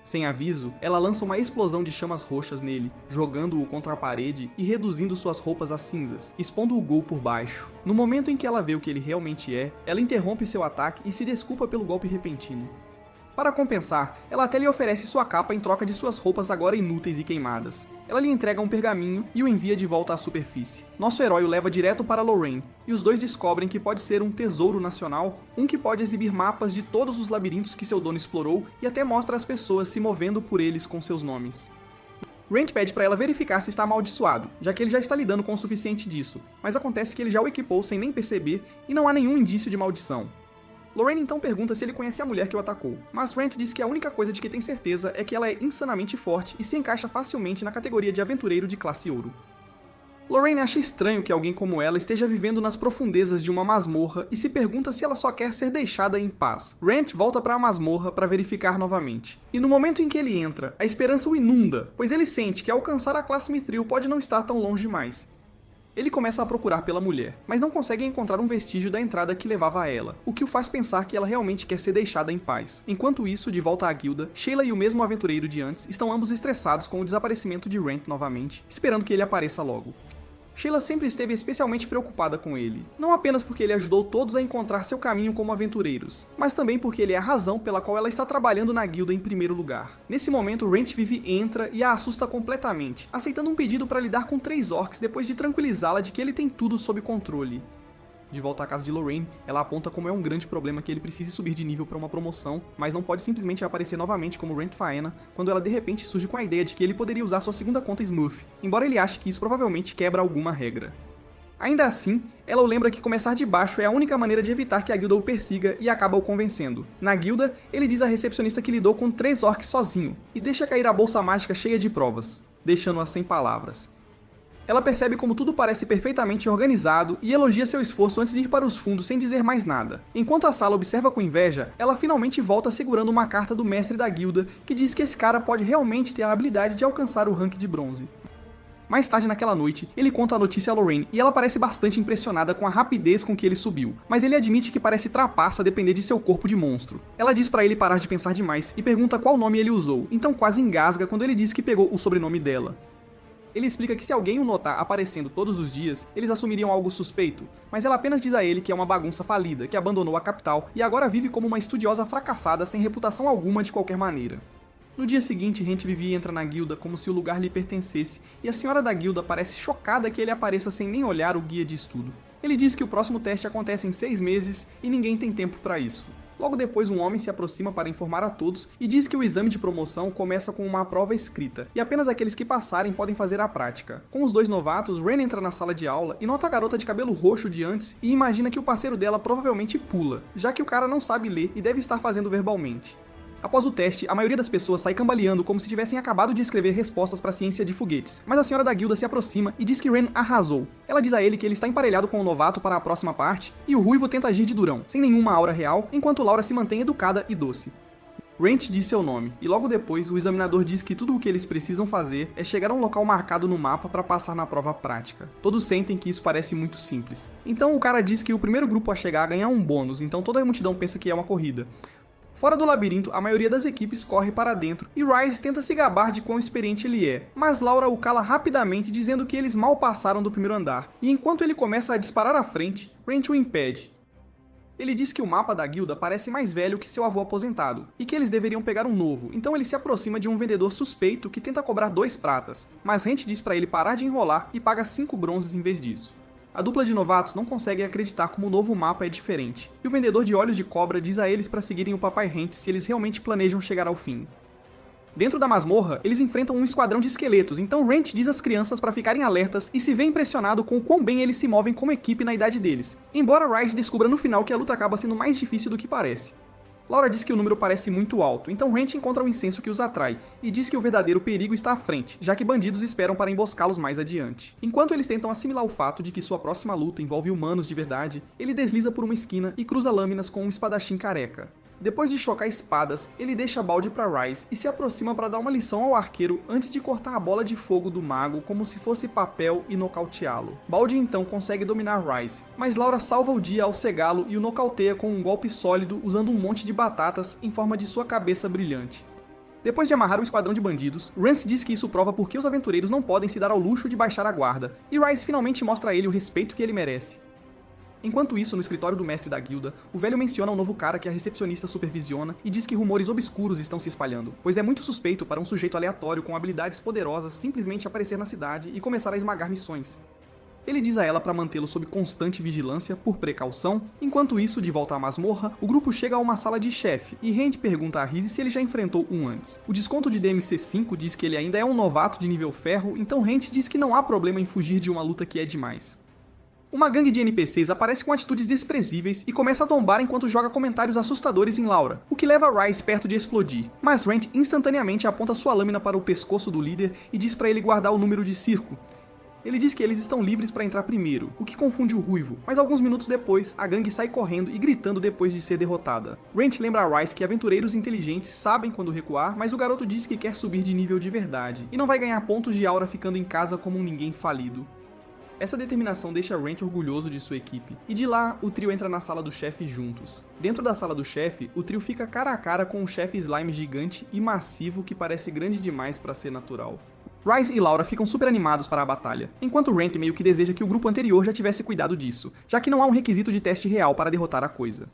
Sem aviso, ela lança uma explosão de chamas roxas nele, jogando-o contra a parede e reduzindo suas roupas a cinzas, expondo o ghoul por baixo. No momento em que ela vê o que ele realmente é, ela interrompe seu ataque e se desculpa pelo golpe repentino. Para compensar, ela até lhe oferece sua capa em troca de suas roupas agora inúteis e queimadas. Ela lhe entrega um pergaminho e o envia de volta à superfície. Nosso herói o leva direto para Lorraine, e os dois descobrem que pode ser um tesouro nacional, um que pode exibir mapas de todos os labirintos que seu dono explorou e até mostra as pessoas se movendo por eles com seus nomes. Rand pede para ela verificar se está amaldiçoado, já que ele já está lidando com o suficiente disso, mas acontece que ele já o equipou sem nem perceber e não há nenhum indício de maldição. Lorraine então pergunta se ele conhece a mulher que o atacou, mas Rand diz que a única coisa de que tem certeza é que ela é insanamente forte e se encaixa facilmente na categoria de aventureiro de classe ouro. Lorraine acha estranho que alguém como ela esteja vivendo nas profundezas de uma masmorra e se pergunta se ela só quer ser deixada em paz. Rand volta para a masmorra para verificar novamente. E no momento em que ele entra, a esperança o inunda, pois ele sente que alcançar a classe Mithril pode não estar tão longe mais. Ele começa a procurar pela mulher, mas não consegue encontrar um vestígio da entrada que levava a ela, o que o faz pensar que ela realmente quer ser deixada em paz. Enquanto isso, de volta à guilda, Sheila e o mesmo aventureiro de antes estão ambos estressados com o desaparecimento de Rand novamente, esperando que ele apareça logo. Sheila sempre esteve especialmente preocupada com ele, não apenas porque ele ajudou todos a encontrar seu caminho como aventureiros, mas também porque ele é a razão pela qual ela está trabalhando na guilda em primeiro lugar. Nesse momento, Rand Vivi entra e a assusta completamente, aceitando um pedido para lidar com 3 orcs depois de tranquilizá-la de que ele tem tudo sob controle. De volta à casa de Lorraine, ela aponta como é um grande problema que ele precise subir de nível para uma promoção, mas não pode simplesmente aparecer novamente como Rand Faena, quando ela de repente surge com a ideia de que ele poderia usar sua segunda conta Smurf, embora ele ache que isso provavelmente quebra alguma regra. Ainda assim, ela o lembra que começar de baixo é a única maneira de evitar que a guilda o persiga e acaba o convencendo. Na guilda, ele diz à recepcionista que lidou com 3 orcs sozinho, e deixa cair a bolsa mágica cheia de provas, deixando-a sem palavras. Ela percebe como tudo parece perfeitamente organizado e elogia seu esforço antes de ir para os fundos sem dizer mais nada. Enquanto a sala observa com inveja, ela finalmente volta segurando uma carta do mestre da guilda que diz que esse cara pode realmente ter a habilidade de alcançar o rank de bronze. Mais tarde naquela noite, ele conta a notícia a Lorraine e ela parece bastante impressionada com a rapidez com que ele subiu, mas ele admite que parece trapaça depender de seu corpo de monstro. Ela diz pra ele parar de pensar demais e pergunta qual nome ele usou, então quase engasga quando ele diz que pegou o sobrenome dela. Ele explica que se alguém o notar aparecendo todos os dias, eles assumiriam algo suspeito, mas ela apenas diz a ele que é uma bagunça falida, que abandonou a capital e agora vive como uma estudiosa fracassada sem reputação alguma de qualquer maneira. No dia seguinte, Rand Vivi entra na guilda como se o lugar lhe pertencesse, e a senhora da guilda parece chocada que ele apareça sem nem olhar o guia de estudo. Ele diz que o próximo teste acontece em 6 meses e ninguém tem tempo para isso. Logo depois, um homem se aproxima para informar a todos e diz que o exame de promoção começa com uma prova escrita, e apenas aqueles que passarem podem fazer a prática. Com os 2 novatos, Ren entra na sala de aula e nota a garota de cabelo roxo de antes e imagina que o parceiro dela provavelmente pula, já que o cara não sabe ler e deve estar fazendo verbalmente. Após o teste, a maioria das pessoas sai cambaleando como se tivessem acabado de escrever respostas para a ciência de foguetes, mas a senhora da guilda se aproxima e diz que Ren arrasou. Ela diz a ele que ele está emparelhado com o novato para a próxima parte, e o ruivo tenta agir de durão, sem nenhuma aura real, enquanto Laura se mantém educada e doce. Rent diz seu nome, e logo depois o examinador diz que tudo o que eles precisam fazer é chegar a um local marcado no mapa para passar na prova prática. Todos sentem que isso parece muito simples. Então o cara diz que o primeiro grupo a chegar ganha um bônus, então toda a multidão pensa que é uma corrida. Fora do labirinto, a maioria das equipes corre para dentro, e Ryze tenta se gabar de quão experiente ele é, mas Laura o cala rapidamente dizendo que eles mal passaram do primeiro andar, e enquanto ele começa a disparar à frente, Rent o impede. Ele diz que o mapa da guilda parece mais velho que seu avô aposentado, e que eles deveriam pegar um novo, então ele se aproxima de um vendedor suspeito que tenta cobrar 2 pratas, mas Rent diz para ele parar de enrolar e paga 5 bronzes em vez disso. A dupla de novatos não consegue acreditar como o novo mapa é diferente, e o vendedor de olhos de cobra diz a eles para seguirem o Papai Rent se eles realmente planejam chegar ao fim. Dentro da masmorra, eles enfrentam um esquadrão de esqueletos, então Rent diz às crianças para ficarem alertas e se vê impressionado com o quão bem eles se movem como equipe na idade deles, embora Ryze descubra no final que a luta acaba sendo mais difícil do que parece. Laura diz que o número parece muito alto, então Rent encontra o incenso que os atrai, e diz que o verdadeiro perigo está à frente, já que bandidos esperam para emboscá-los mais adiante. Enquanto eles tentam assimilar o fato de que sua próxima luta envolve humanos de verdade, ele desliza por uma esquina e cruza lâminas com um espadachim careca. Depois de chocar espadas, ele deixa Balde para Ryze e se aproxima para dar uma lição ao arqueiro antes de cortar a bola de fogo do mago como se fosse papel e nocauteá-lo. Balde então consegue dominar Ryze, mas Laura salva o dia ao cegá-lo e o nocauteia com um golpe sólido usando um monte de batatas em forma de sua cabeça brilhante. Depois de amarrar o esquadrão de bandidos, Rance diz que isso prova porque os aventureiros não podem se dar ao luxo de baixar a guarda, e Ryze finalmente mostra a ele o respeito que ele merece. Enquanto isso, no escritório do mestre da guilda, o velho menciona um novo cara que a recepcionista supervisiona e diz que rumores obscuros estão se espalhando, pois é muito suspeito para um sujeito aleatório com habilidades poderosas simplesmente aparecer na cidade e começar a esmagar missões. Ele diz a ela para mantê-lo sob constante vigilância, por precaução. Enquanto isso, de volta à masmorra, o grupo chega a uma sala de chefe, e Rand pergunta a Rizzi se ele já enfrentou um antes. O desconto de DMC 5 diz que ele ainda é um novato de nível ferro, então Rand diz que não há problema em fugir de uma luta que é demais. Uma gangue de NPCs aparece com atitudes desprezíveis e começa a tombar enquanto joga comentários assustadores em Laura, o que leva Rise perto de explodir. Mas Rand instantaneamente aponta sua lâmina para o pescoço do líder e diz para ele guardar o número de circo. Ele diz que eles estão livres para entrar primeiro, o que confunde o Ruivo, mas alguns minutos depois, a gangue sai correndo e gritando depois de ser derrotada. Rand lembra a Rise que aventureiros inteligentes sabem quando recuar, mas o garoto diz que quer subir de nível de verdade, e não vai ganhar pontos de aura ficando em casa como um ninguém falido. Essa determinação deixa Rand orgulhoso de sua equipe, e de lá, o trio entra na sala do chefe juntos. Dentro da sala do chefe, o trio fica cara a cara com um chefe slime gigante e massivo que parece grande demais para ser natural. Rise e Laura ficam super animados para a batalha, enquanto Rand meio que deseja que o grupo anterior já tivesse cuidado disso, já que não há um requisito de teste real para derrotar a coisa.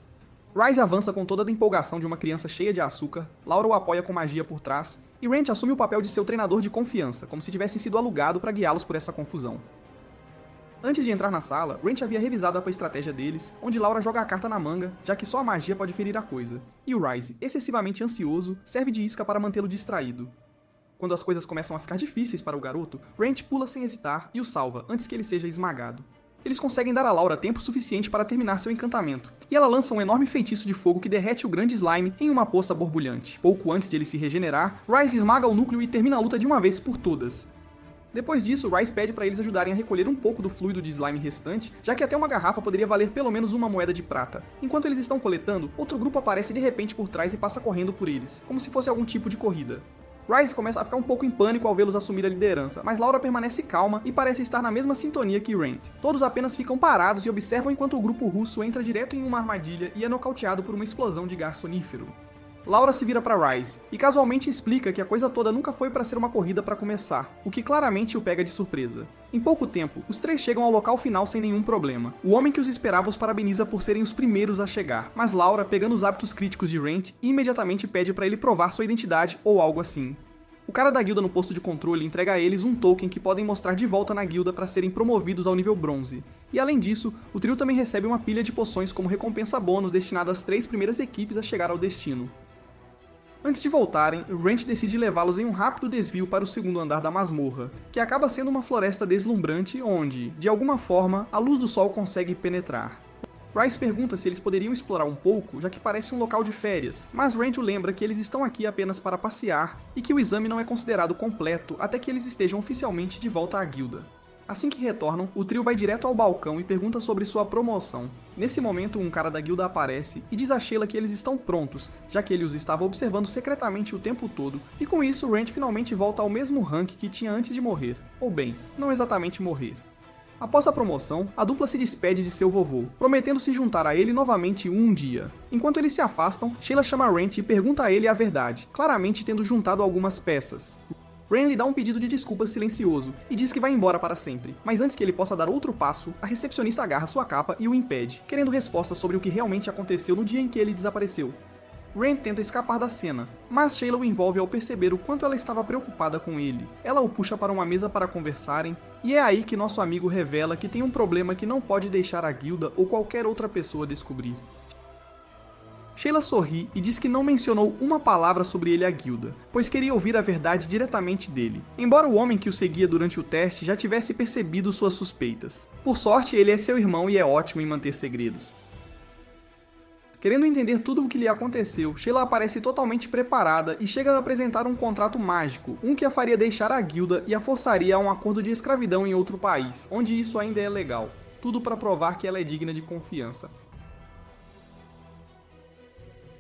Rise avança com toda a empolgação de uma criança cheia de açúcar, Laura o apoia com magia por trás, e Rand assume o papel de seu treinador de confiança, como se tivesse sido alugado para guiá-los por essa confusão. Antes de entrar na sala, Rand havia revisado a estratégia deles, onde Laura joga a carta na manga, já que só a magia pode ferir a coisa, e o Rise, excessivamente ansioso, serve de isca para mantê-lo distraído. Quando as coisas começam a ficar difíceis para o garoto, Rand pula sem hesitar e o salva, antes que ele seja esmagado. Eles conseguem dar a Laura tempo suficiente para terminar seu encantamento, e ela lança um enorme feitiço de fogo que derrete o grande slime em uma poça borbulhante. Pouco antes de ele se regenerar, Rise esmaga o núcleo e termina a luta de uma vez por todas. Depois disso, Rise pede para eles ajudarem a recolher um pouco do fluido de slime restante, já que até uma garrafa poderia valer pelo menos uma moeda de prata. Enquanto eles estão coletando, outro grupo aparece de repente por trás e passa correndo por eles, como se fosse algum tipo de corrida. Rise começa a ficar um pouco em pânico ao vê-los assumir a liderança, mas Laura permanece calma e parece estar na mesma sintonia que Rand. Todos apenas ficam parados e observam enquanto o grupo russo entra direto em uma armadilha e é nocauteado por uma explosão de gás sonífero. Laura se vira para Rise, e casualmente explica que a coisa toda nunca foi para ser uma corrida para começar, o que claramente o pega de surpresa. Em pouco tempo, os três chegam ao local final sem nenhum problema. O homem que os esperava os parabeniza por serem os primeiros a chegar, mas Laura, pegando os hábitos críticos de Rand, imediatamente pede para ele provar sua identidade ou algo assim. O cara da guilda no posto de controle entrega a eles um token que podem mostrar de volta na guilda para serem promovidos ao nível bronze. E além disso, o trio também recebe uma pilha de poções como recompensa bônus destinada às 3 primeiras equipes a chegar ao destino. Antes de voltarem, Rand decide levá-los em um rápido desvio para o segundo andar da masmorra, que acaba sendo uma floresta deslumbrante onde, de alguma forma, a luz do sol consegue penetrar. Rise pergunta se eles poderiam explorar um pouco, já que parece um local de férias, mas Rand o lembra que eles estão aqui apenas para passear e que o exame não é considerado completo até que eles estejam oficialmente de volta à guilda. Assim que retornam, o trio vai direto ao balcão e pergunta sobre sua promoção. Nesse momento, um cara da guilda aparece e diz a Sheila que eles estão prontos, já que ele os estava observando secretamente o tempo todo, e com isso Rand finalmente volta ao mesmo rank que tinha antes de morrer. Ou bem, não exatamente morrer. Após a promoção, a dupla se despede de seu vovô, prometendo se juntar a ele novamente um dia. Enquanto eles se afastam, Sheila chama Rand e pergunta a ele a verdade, claramente tendo juntado algumas peças. Rand lhe dá um pedido de desculpas silencioso e diz que vai embora para sempre, mas antes que ele possa dar outro passo, a recepcionista agarra sua capa e o impede, querendo respostas sobre o que realmente aconteceu no dia em que ele desapareceu. Rand tenta escapar da cena, mas Sheila o envolve ao perceber o quanto ela estava preocupada com ele. Ela o puxa para uma mesa para conversarem, e é aí que nosso amigo revela que tem um problema que não pode deixar a guilda ou qualquer outra pessoa descobrir. Sheila sorri e diz que não mencionou uma palavra sobre ele à guilda, pois queria ouvir a verdade diretamente dele, embora o homem que o seguia durante o teste já tivesse percebido suas suspeitas. Por sorte, ele é seu irmão e é ótimo em manter segredos. Querendo entender tudo o que lhe aconteceu, Sheila aparece totalmente preparada e chega a apresentar um contrato mágico, um que a faria deixar a guilda e a forçaria a um acordo de escravidão em outro país, onde isso ainda é legal. Tudo para provar que ela é digna de confiança.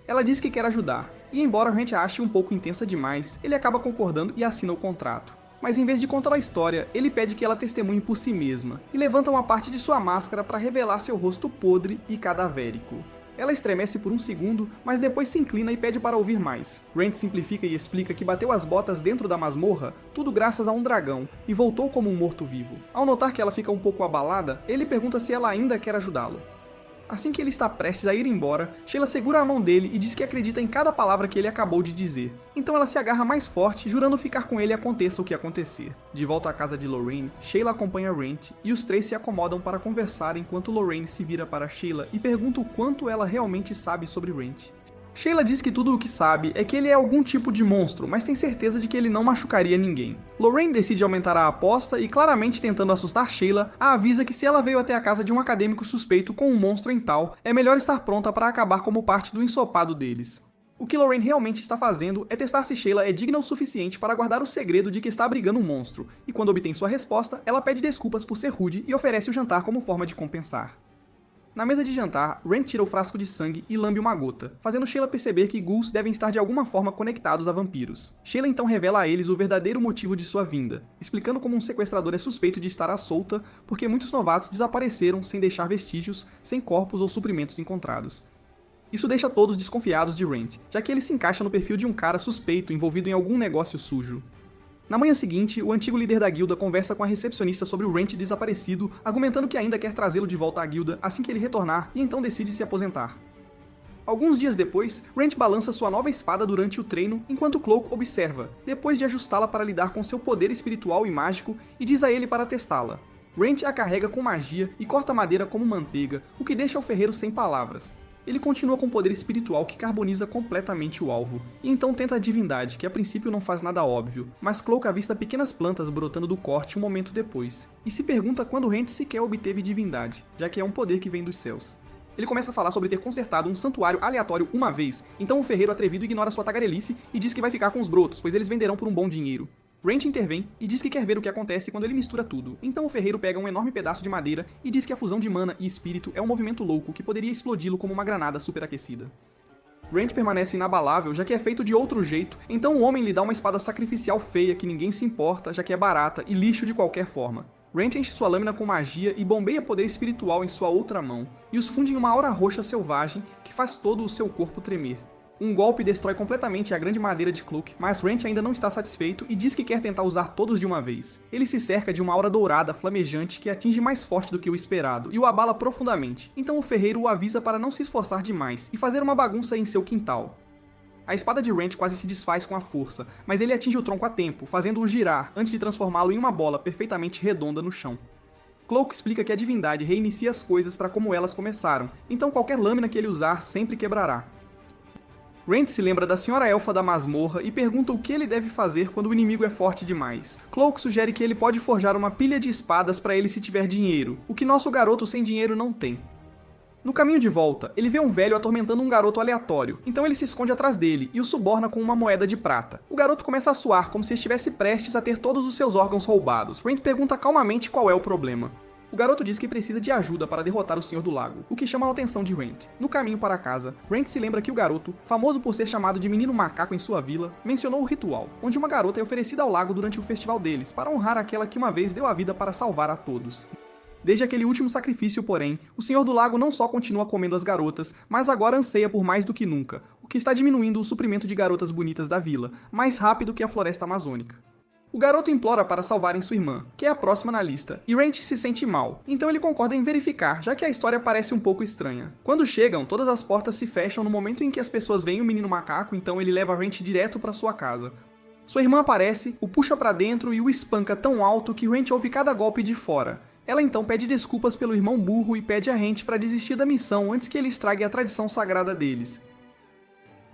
Ela diz que quer ajudar, e embora Rand ache um pouco intensa demais, ele acaba concordando e assina o contrato. Mas em vez de contar a história, ele pede que ela testemunhe por si mesma, e levanta uma parte de sua máscara para revelar seu rosto podre e cadavérico. Ela estremece por um segundo, mas depois se inclina e pede para ouvir mais. Rand simplifica e explica que bateu as botas dentro da masmorra, tudo graças a um dragão, e voltou como um morto-vivo. Ao notar que ela fica um pouco abalada, ele pergunta se ela ainda quer ajudá-lo. Assim que ele está prestes a ir embora, Sheila segura a mão dele e diz que acredita em cada palavra que ele acabou de dizer. Então ela se agarra mais forte, jurando ficar com ele aconteça o que acontecer. De volta à casa de Lorraine, Sheila acompanha Rand e os três se acomodam para conversar enquanto Lorraine se vira para Sheila e pergunta o quanto ela realmente sabe sobre Rand. Sheila diz que tudo o que sabe é que ele é algum tipo de monstro, mas tem certeza de que ele não machucaria ninguém. Lorraine decide aumentar a aposta e, claramente tentando assustar Sheila, a avisa que se ela veio até a casa de um acadêmico suspeito com um monstro em tal, é melhor estar pronta para acabar como parte do ensopado deles. O que Lorraine realmente está fazendo é testar se Sheila é digna o suficiente para guardar o segredo de que está abrigando um monstro, e quando obtém sua resposta, ela pede desculpas por ser rude e oferece o jantar como forma de compensar. Na mesa de jantar, Rand tira o frasco de sangue e lambe uma gota, fazendo Sheila perceber que ghouls devem estar de alguma forma conectados a vampiros. Sheila então revela a eles o verdadeiro motivo de sua vinda, explicando como um sequestrador é suspeito de estar à solta porque muitos novatos desapareceram sem deixar vestígios, sem corpos ou suprimentos encontrados. Isso deixa todos desconfiados de Rand, já que ele se encaixa no perfil de um cara suspeito envolvido em algum negócio sujo. Na manhã seguinte, o antigo líder da guilda conversa com a recepcionista sobre o Rand desaparecido, argumentando que ainda quer trazê-lo de volta à guilda assim que ele retornar e então decide se aposentar. Alguns dias depois, Rand balança sua nova espada durante o treino, enquanto Cloak observa, depois de ajustá-la para lidar com seu poder espiritual e mágico, e diz a ele para testá-la. Rand a carrega com magia e corta a madeira como manteiga, o que deixa o ferreiro sem palavras. Ele continua com poder espiritual que carboniza completamente o alvo, e então tenta a divindade, que a princípio não faz nada óbvio, mas Cloak avista pequenas plantas brotando do corte um momento depois, e se pergunta quando Rand sequer obteve divindade, já que é um poder que vem dos céus. Ele começa a falar sobre ter consertado um santuário aleatório uma vez, então o ferreiro atrevido ignora sua tagarelice e diz que vai ficar com os brotos, pois eles venderão por um bom dinheiro. Rand intervém e diz que quer ver o que acontece quando ele mistura tudo, então o ferreiro pega um enorme pedaço de madeira e diz que a fusão de mana e espírito é um movimento louco que poderia explodi-lo como uma granada superaquecida. Rand permanece inabalável, já que é feito de outro jeito, então o homem lhe dá uma espada sacrificial feia que ninguém se importa, já que é barata e lixo de qualquer forma. Rand enche sua lâmina com magia e bombeia poder espiritual em sua outra mão, e os funde em uma aura roxa selvagem que faz todo o seu corpo tremer. Um golpe destrói completamente a grande madeira de Cloak, mas Rand ainda não está satisfeito e diz que quer tentar usar todos de uma vez. Ele se cerca de uma aura dourada flamejante que atinge mais forte do que o esperado e o abala profundamente, então o ferreiro o avisa para não se esforçar demais e fazer uma bagunça em seu quintal. A espada de Rand quase se desfaz com a força, mas ele atinge o tronco a tempo, fazendo-o girar antes de transformá-lo em uma bola perfeitamente redonda no chão. Cloak explica que a divindade reinicia as coisas para como elas começaram, então qualquer lâmina que ele usar sempre quebrará. Rand se lembra da senhora elfa da masmorra e pergunta o que ele deve fazer quando o inimigo é forte demais. Cloak sugere que ele pode forjar uma pilha de espadas para ele se tiver dinheiro, o que nosso garoto sem dinheiro não tem. No caminho de volta, ele vê um velho atormentando um garoto aleatório, então ele se esconde atrás dele e o suborna com uma moeda de prata. O garoto começa a suar como se estivesse prestes a ter todos os seus órgãos roubados. Rand pergunta calmamente qual é o problema. O garoto diz que precisa de ajuda para derrotar o Senhor do Lago, o que chama a atenção de Rand. No caminho para casa, Rand se lembra que o garoto, famoso por ser chamado de Menino Macaco em sua vila, mencionou o ritual, onde uma garota é oferecida ao lago durante o festival deles, para honrar aquela que uma vez deu a vida para salvar a todos. Desde aquele último sacrifício, porém, o Senhor do Lago não só continua comendo as garotas, mas agora anseia por mais do que nunca, o que está diminuindo o suprimento de garotas bonitas da vila, mais rápido que a floresta amazônica. O garoto implora para salvarem sua irmã, que é a próxima na lista, e Rand se sente mal, então ele concorda em verificar, já que a história parece um pouco estranha. Quando chegam, todas as portas se fecham no momento em que as pessoas veem o menino macaco, então ele leva Rand direto para sua casa. Sua irmã aparece, o puxa para dentro e o espanca tão alto que Rand ouve cada golpe de fora. Ela então pede desculpas pelo irmão burro e pede a Rand para desistir da missão antes que ele estrague a tradição sagrada deles.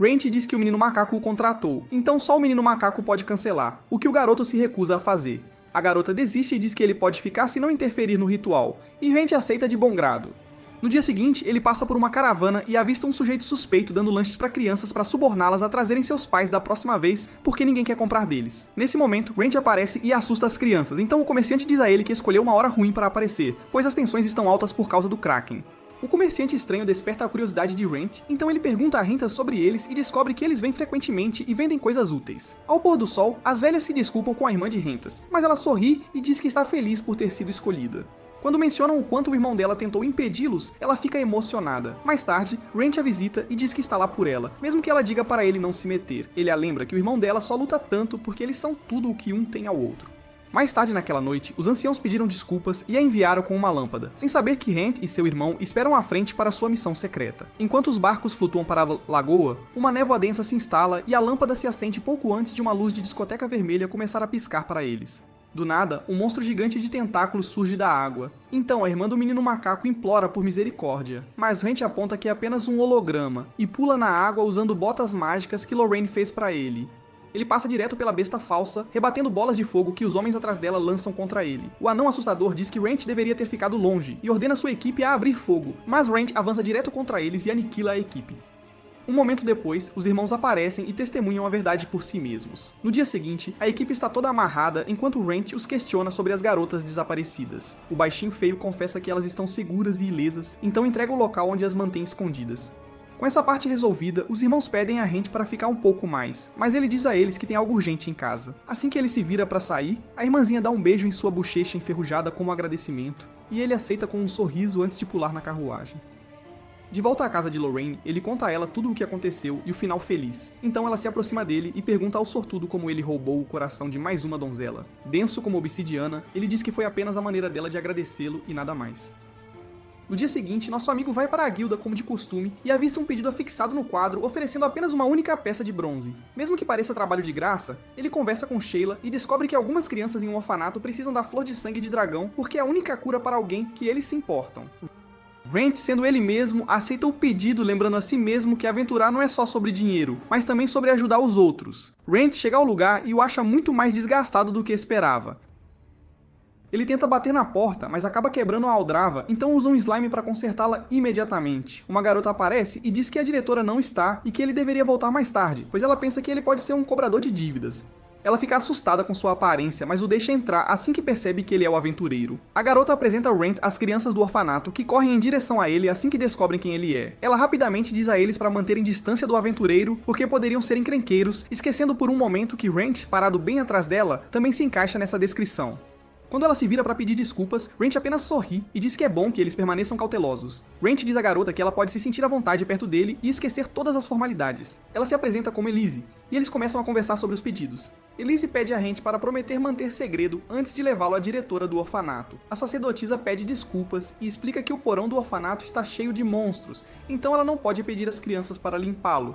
Rand diz que o menino macaco o contratou, então só o menino macaco pode cancelar, o que o garoto se recusa a fazer. A garota desiste e diz que ele pode ficar se não interferir no ritual, e Rand aceita de bom grado. No dia seguinte, ele passa por uma caravana e avista um sujeito suspeito dando lanches para crianças para suborná-las a trazerem seus pais da próxima vez porque ninguém quer comprar deles. Nesse momento, Rand aparece e assusta as crianças, então o comerciante diz a ele que escolheu uma hora ruim para aparecer, pois as tensões estão altas por causa do Kraken. O comerciante estranho desperta a curiosidade de Rand, então ele pergunta a Rintas sobre eles e descobre que eles vêm frequentemente e vendem coisas úteis. Ao pôr do sol, as velhas se desculpam com a irmã de Rintas, mas ela sorri e diz que está feliz por ter sido escolhida. Quando mencionam o quanto o irmão dela tentou impedi-los, ela fica emocionada. Mais tarde, Rand a visita e diz que está lá por ela, mesmo que ela diga para ele não se meter. Ele a lembra que o irmão dela só luta tanto porque eles são tudo o que um tem ao outro. Mais tarde naquela noite, os anciãos pediram desculpas e a enviaram com uma lâmpada, sem saber que Rand e seu irmão esperam à frente para sua missão secreta. Enquanto os barcos flutuam para a lagoa, uma névoa densa se instala e a lâmpada se acende pouco antes de uma luz de discoteca vermelha começar a piscar para eles. Do nada, um monstro gigante de tentáculos surge da água. Então, a irmã do menino macaco implora por misericórdia, mas Rent aponta que é apenas um holograma e pula na água usando botas mágicas que Lorraine fez pra ele. Ele passa direto pela besta falsa, rebatendo bolas de fogo que os homens atrás dela lançam contra ele. O anão assustador diz que Rent deveria ter ficado longe e ordena sua equipe a abrir fogo, mas Rent avança direto contra eles e aniquila a equipe. Um momento depois, os irmãos aparecem e testemunham a verdade por si mesmos. No dia seguinte, a equipe está toda amarrada enquanto Rent os questiona sobre as garotas desaparecidas. O baixinho feio confessa que elas estão seguras e ilesas, então entrega o local onde as mantém escondidas. Com essa parte resolvida, os irmãos pedem a Rent para ficar um pouco mais, mas ele diz a eles que tem algo urgente em casa. Assim que ele se vira para sair, a irmãzinha dá um beijo em sua bochecha enferrujada como agradecimento, e ele aceita com um sorriso antes de pular na carruagem. De volta à casa de Lorraine, ele conta a ela tudo o que aconteceu e o final feliz. Então ela se aproxima dele e pergunta ao sortudo como ele roubou o coração de mais uma donzela. Denso como obsidiana, ele diz que foi apenas a maneira dela de agradecê-lo e nada mais. No dia seguinte, nosso amigo vai para a guilda como de costume e avista um pedido afixado no quadro oferecendo apenas uma única peça de bronze. Mesmo que pareça trabalho de graça, ele conversa com Sheila e descobre que algumas crianças em um orfanato precisam da flor de sangue de dragão porque é a única cura para alguém que eles se importam. Rent, sendo ele mesmo, aceita o pedido, lembrando a si mesmo que aventurar não é só sobre dinheiro, mas também sobre ajudar os outros. Rent chega ao lugar e o acha muito mais desgastado do que esperava. Ele tenta bater na porta, mas acaba quebrando a aldrava, então usa um slime para consertá-la imediatamente. Uma garota aparece e diz que a diretora não está e que ele deveria voltar mais tarde, pois ela pensa que ele pode ser um cobrador de dívidas. Ela fica assustada com sua aparência, mas o deixa entrar assim que percebe que ele é o aventureiro. A garota apresenta Rent às crianças do orfanato, que correm em direção a ele assim que descobrem quem ele é. Ela rapidamente diz a eles para manterem distância do aventureiro, porque poderiam ser encrenqueiros, esquecendo por um momento que Rent, parado bem atrás dela, também se encaixa nessa descrição. Quando ela se vira para pedir desculpas, Rent apenas sorri e diz que é bom que eles permaneçam cautelosos. Rent diz à garota que ela pode se sentir à vontade perto dele e esquecer todas as formalidades. Ela se apresenta como Elise, e eles começam a conversar sobre os pedidos. Elise pede a Rent para prometer manter segredo antes de levá-lo à diretora do orfanato. A sacerdotisa pede desculpas e explica que o porão do orfanato está cheio de monstros, então ela não pode pedir às crianças para limpá-lo.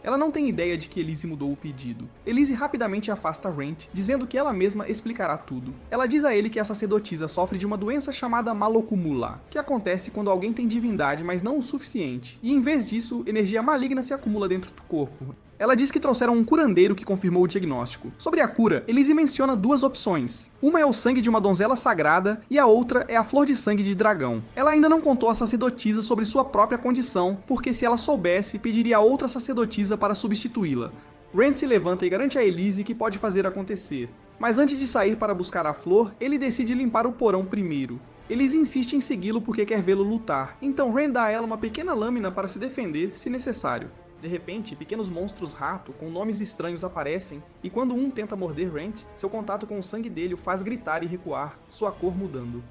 Ela não tem ideia de que Elise mudou o pedido. Elise rapidamente afasta Rent, dizendo que ela mesma explicará tudo. Ela diz a ele que a sacerdotisa sofre de uma doença chamada malocumula, que acontece quando alguém tem divindade, mas não o suficiente, e em vez disso, energia maligna se acumula dentro do corpo. Ela diz que trouxeram um curandeiro que confirmou o diagnóstico. Sobre a cura, Elise menciona duas opções. Uma é o sangue de uma donzela sagrada e a outra é a flor de sangue de dragão. Ela ainda não contou à sacerdotisa sobre sua própria condição, porque se ela soubesse, pediria a outra sacerdotisa para substituí-la. Rent se levanta e garante a Elise que pode fazer acontecer. Mas antes de sair para buscar a flor, ele decide limpar o porão primeiro. Elise insiste em segui-lo porque quer vê-lo lutar, então Rent dá a ela uma pequena lâmina para se defender, se necessário. De repente, pequenos monstros rato com nomes estranhos aparecem, e quando um tenta morder Rent, seu contato com o sangue dele o faz gritar e recuar, sua cor mudando.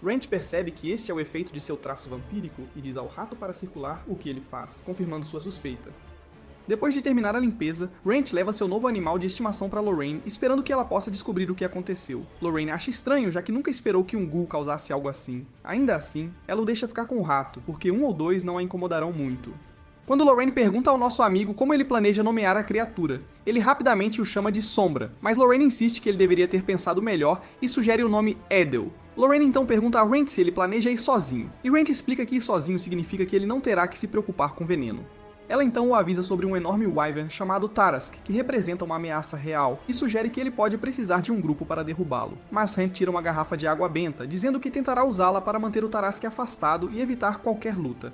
Rent percebe que este é o efeito de seu traço vampírico e diz ao rato para circular o que ele faz, confirmando sua suspeita. Depois de terminar a limpeza, Rent leva seu novo animal de estimação para Lorraine, esperando que ela possa descobrir o que aconteceu. Lorraine acha estranho, já que nunca esperou que um ghoul causasse algo assim. Ainda assim, ela o deixa ficar com o rato, porque um ou dois não a incomodarão muito. Quando Lorraine pergunta ao nosso amigo como ele planeja nomear a criatura, ele rapidamente o chama de Sombra, mas Lorraine insiste que ele deveria ter pensado melhor e sugere o nome Edel. Lorraine então pergunta a Rent se ele planeja ir sozinho, e Rent explica que ir sozinho significa que ele não terá que se preocupar com veneno. Ela então o avisa sobre um enorme wyvern chamado Tarask, que representa uma ameaça real, e sugere que ele pode precisar de um grupo para derrubá-lo. Mas Rent tira uma garrafa de água benta, dizendo que tentará usá-la para manter o Tarask afastado e evitar qualquer luta.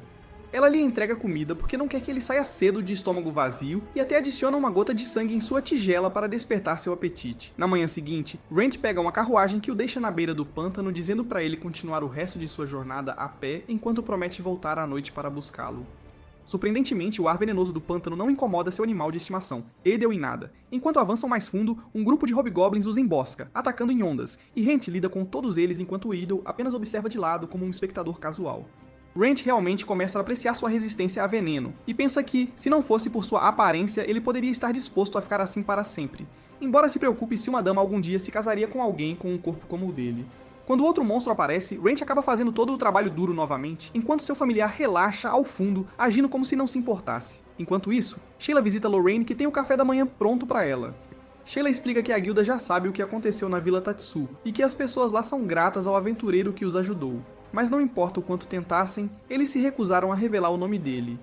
Ela lhe entrega comida porque não quer que ele saia cedo de estômago vazio e até adiciona uma gota de sangue em sua tigela para despertar seu apetite. Na manhã seguinte, Rent pega uma carruagem que o deixa na beira do pântano, dizendo para ele continuar o resto de sua jornada a pé enquanto promete voltar à noite para buscá-lo. Surpreendentemente, o ar venenoso do pântano não incomoda seu animal de estimação, Edel em nada. Enquanto avançam mais fundo, um grupo de hobgoblins os embosca, atacando em ondas, e Rent lida com todos eles enquanto Edel apenas observa de lado como um espectador casual. Rent realmente começa a apreciar sua resistência a veneno, e pensa que, se não fosse por sua aparência, ele poderia estar disposto a ficar assim para sempre, embora se preocupe se uma dama algum dia se casaria com alguém com um corpo como o dele. Quando outro monstro aparece, Rent acaba fazendo todo o trabalho duro novamente, enquanto seu familiar relaxa ao fundo, agindo como se não se importasse. Enquanto isso, Sheila visita Lorraine, que tem o café da manhã pronto para ela. Sheila explica que a guilda já sabe o que aconteceu na Vila Tatsu, e que as pessoas lá são gratas ao aventureiro que os ajudou. Mas não importa o quanto tentassem, eles se recusaram a revelar o nome dele.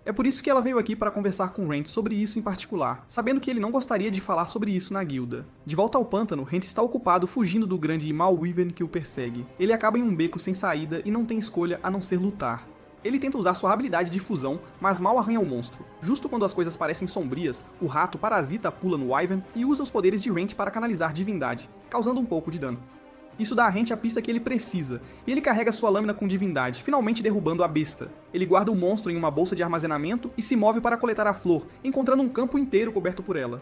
É por isso que ela veio aqui para conversar com Rent sobre isso em particular, sabendo que ele não gostaria de falar sobre isso na guilda. De volta ao pântano, Rent está ocupado fugindo do grande Mal Wyvern que o persegue. Ele acaba em um beco sem saída e não tem escolha a não ser lutar. Ele tenta usar sua habilidade de fusão, mas mal arranha o monstro. Justo quando as coisas parecem sombrias, o rato parasita pula no Wyvern e usa os poderes de Rent para canalizar divindade, causando um pouco de dano. Isso dá a Rent a pista que ele precisa, e ele carrega sua lâmina com divindade, finalmente derrubando a besta. Ele guarda o monstro em uma bolsa de armazenamento e se move para coletar a flor, encontrando um campo inteiro coberto por ela.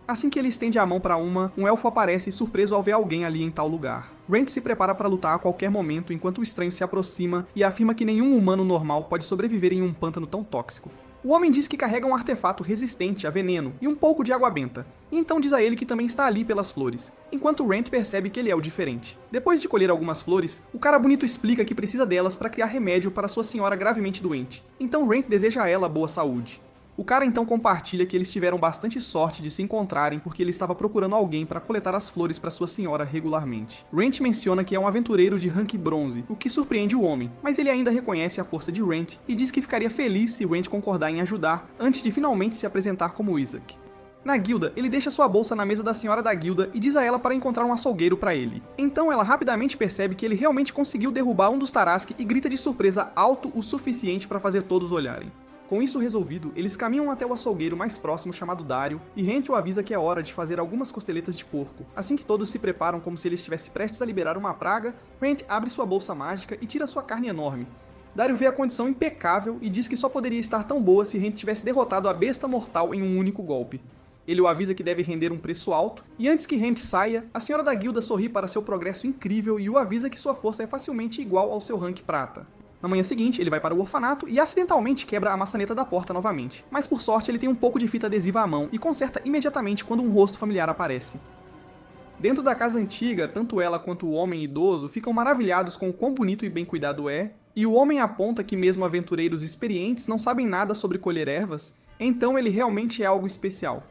Assim que ele estende a mão para um elfo aparece surpreso ao ver alguém ali em tal lugar. Rent se prepara para lutar a qualquer momento enquanto o estranho se aproxima e afirma que nenhum humano normal pode sobreviver em um pântano tão tóxico. O homem diz que carrega um artefato resistente a veneno e um pouco de água benta, e então diz a ele que também está ali pelas flores, enquanto Rent percebe que ele é o diferente. Depois de colher algumas flores, o cara bonito explica que precisa delas para criar remédio para sua senhora gravemente doente, então Rent deseja a ela boa saúde. O cara então compartilha que eles tiveram bastante sorte de se encontrarem porque ele estava procurando alguém para coletar as flores para sua senhora regularmente. Rent menciona que é um aventureiro de rank bronze, o que surpreende o homem, mas ele ainda reconhece a força de Rent e diz que ficaria feliz se Rent concordar em ajudar antes de finalmente se apresentar como Isaac. Na guilda, ele deixa sua bolsa na mesa da senhora da guilda e diz a ela para encontrar um açougueiro para ele. Então ela rapidamente percebe que ele realmente conseguiu derrubar um dos Tarrasque e grita de surpresa alto o suficiente para fazer todos olharem. Com isso resolvido, eles caminham até o açougueiro mais próximo chamado Dario, e Rent o avisa que é hora de fazer algumas costeletas de porco. Assim que todos se preparam como se ele estivesse prestes a liberar uma praga, Rent abre sua bolsa mágica e tira sua carne enorme. Dario vê a condição impecável e diz que só poderia estar tão boa se Rent tivesse derrotado a besta mortal em um único golpe. Ele o avisa que deve render um preço alto, e antes que Rent saia, a senhora da guilda sorri para seu progresso incrível e o avisa que sua força é facilmente igual ao seu rank prata. Na manhã seguinte, ele vai para o orfanato e acidentalmente quebra a maçaneta da porta novamente. Mas por sorte, ele tem um pouco de fita adesiva à mão e conserta imediatamente quando um rosto familiar aparece. Dentro da casa antiga, tanto ela quanto o homem idoso ficam maravilhados com o quão bonito e bem cuidado é, e o homem aponta que mesmo aventureiros experientes não sabem nada sobre colher ervas, então ele realmente é algo especial.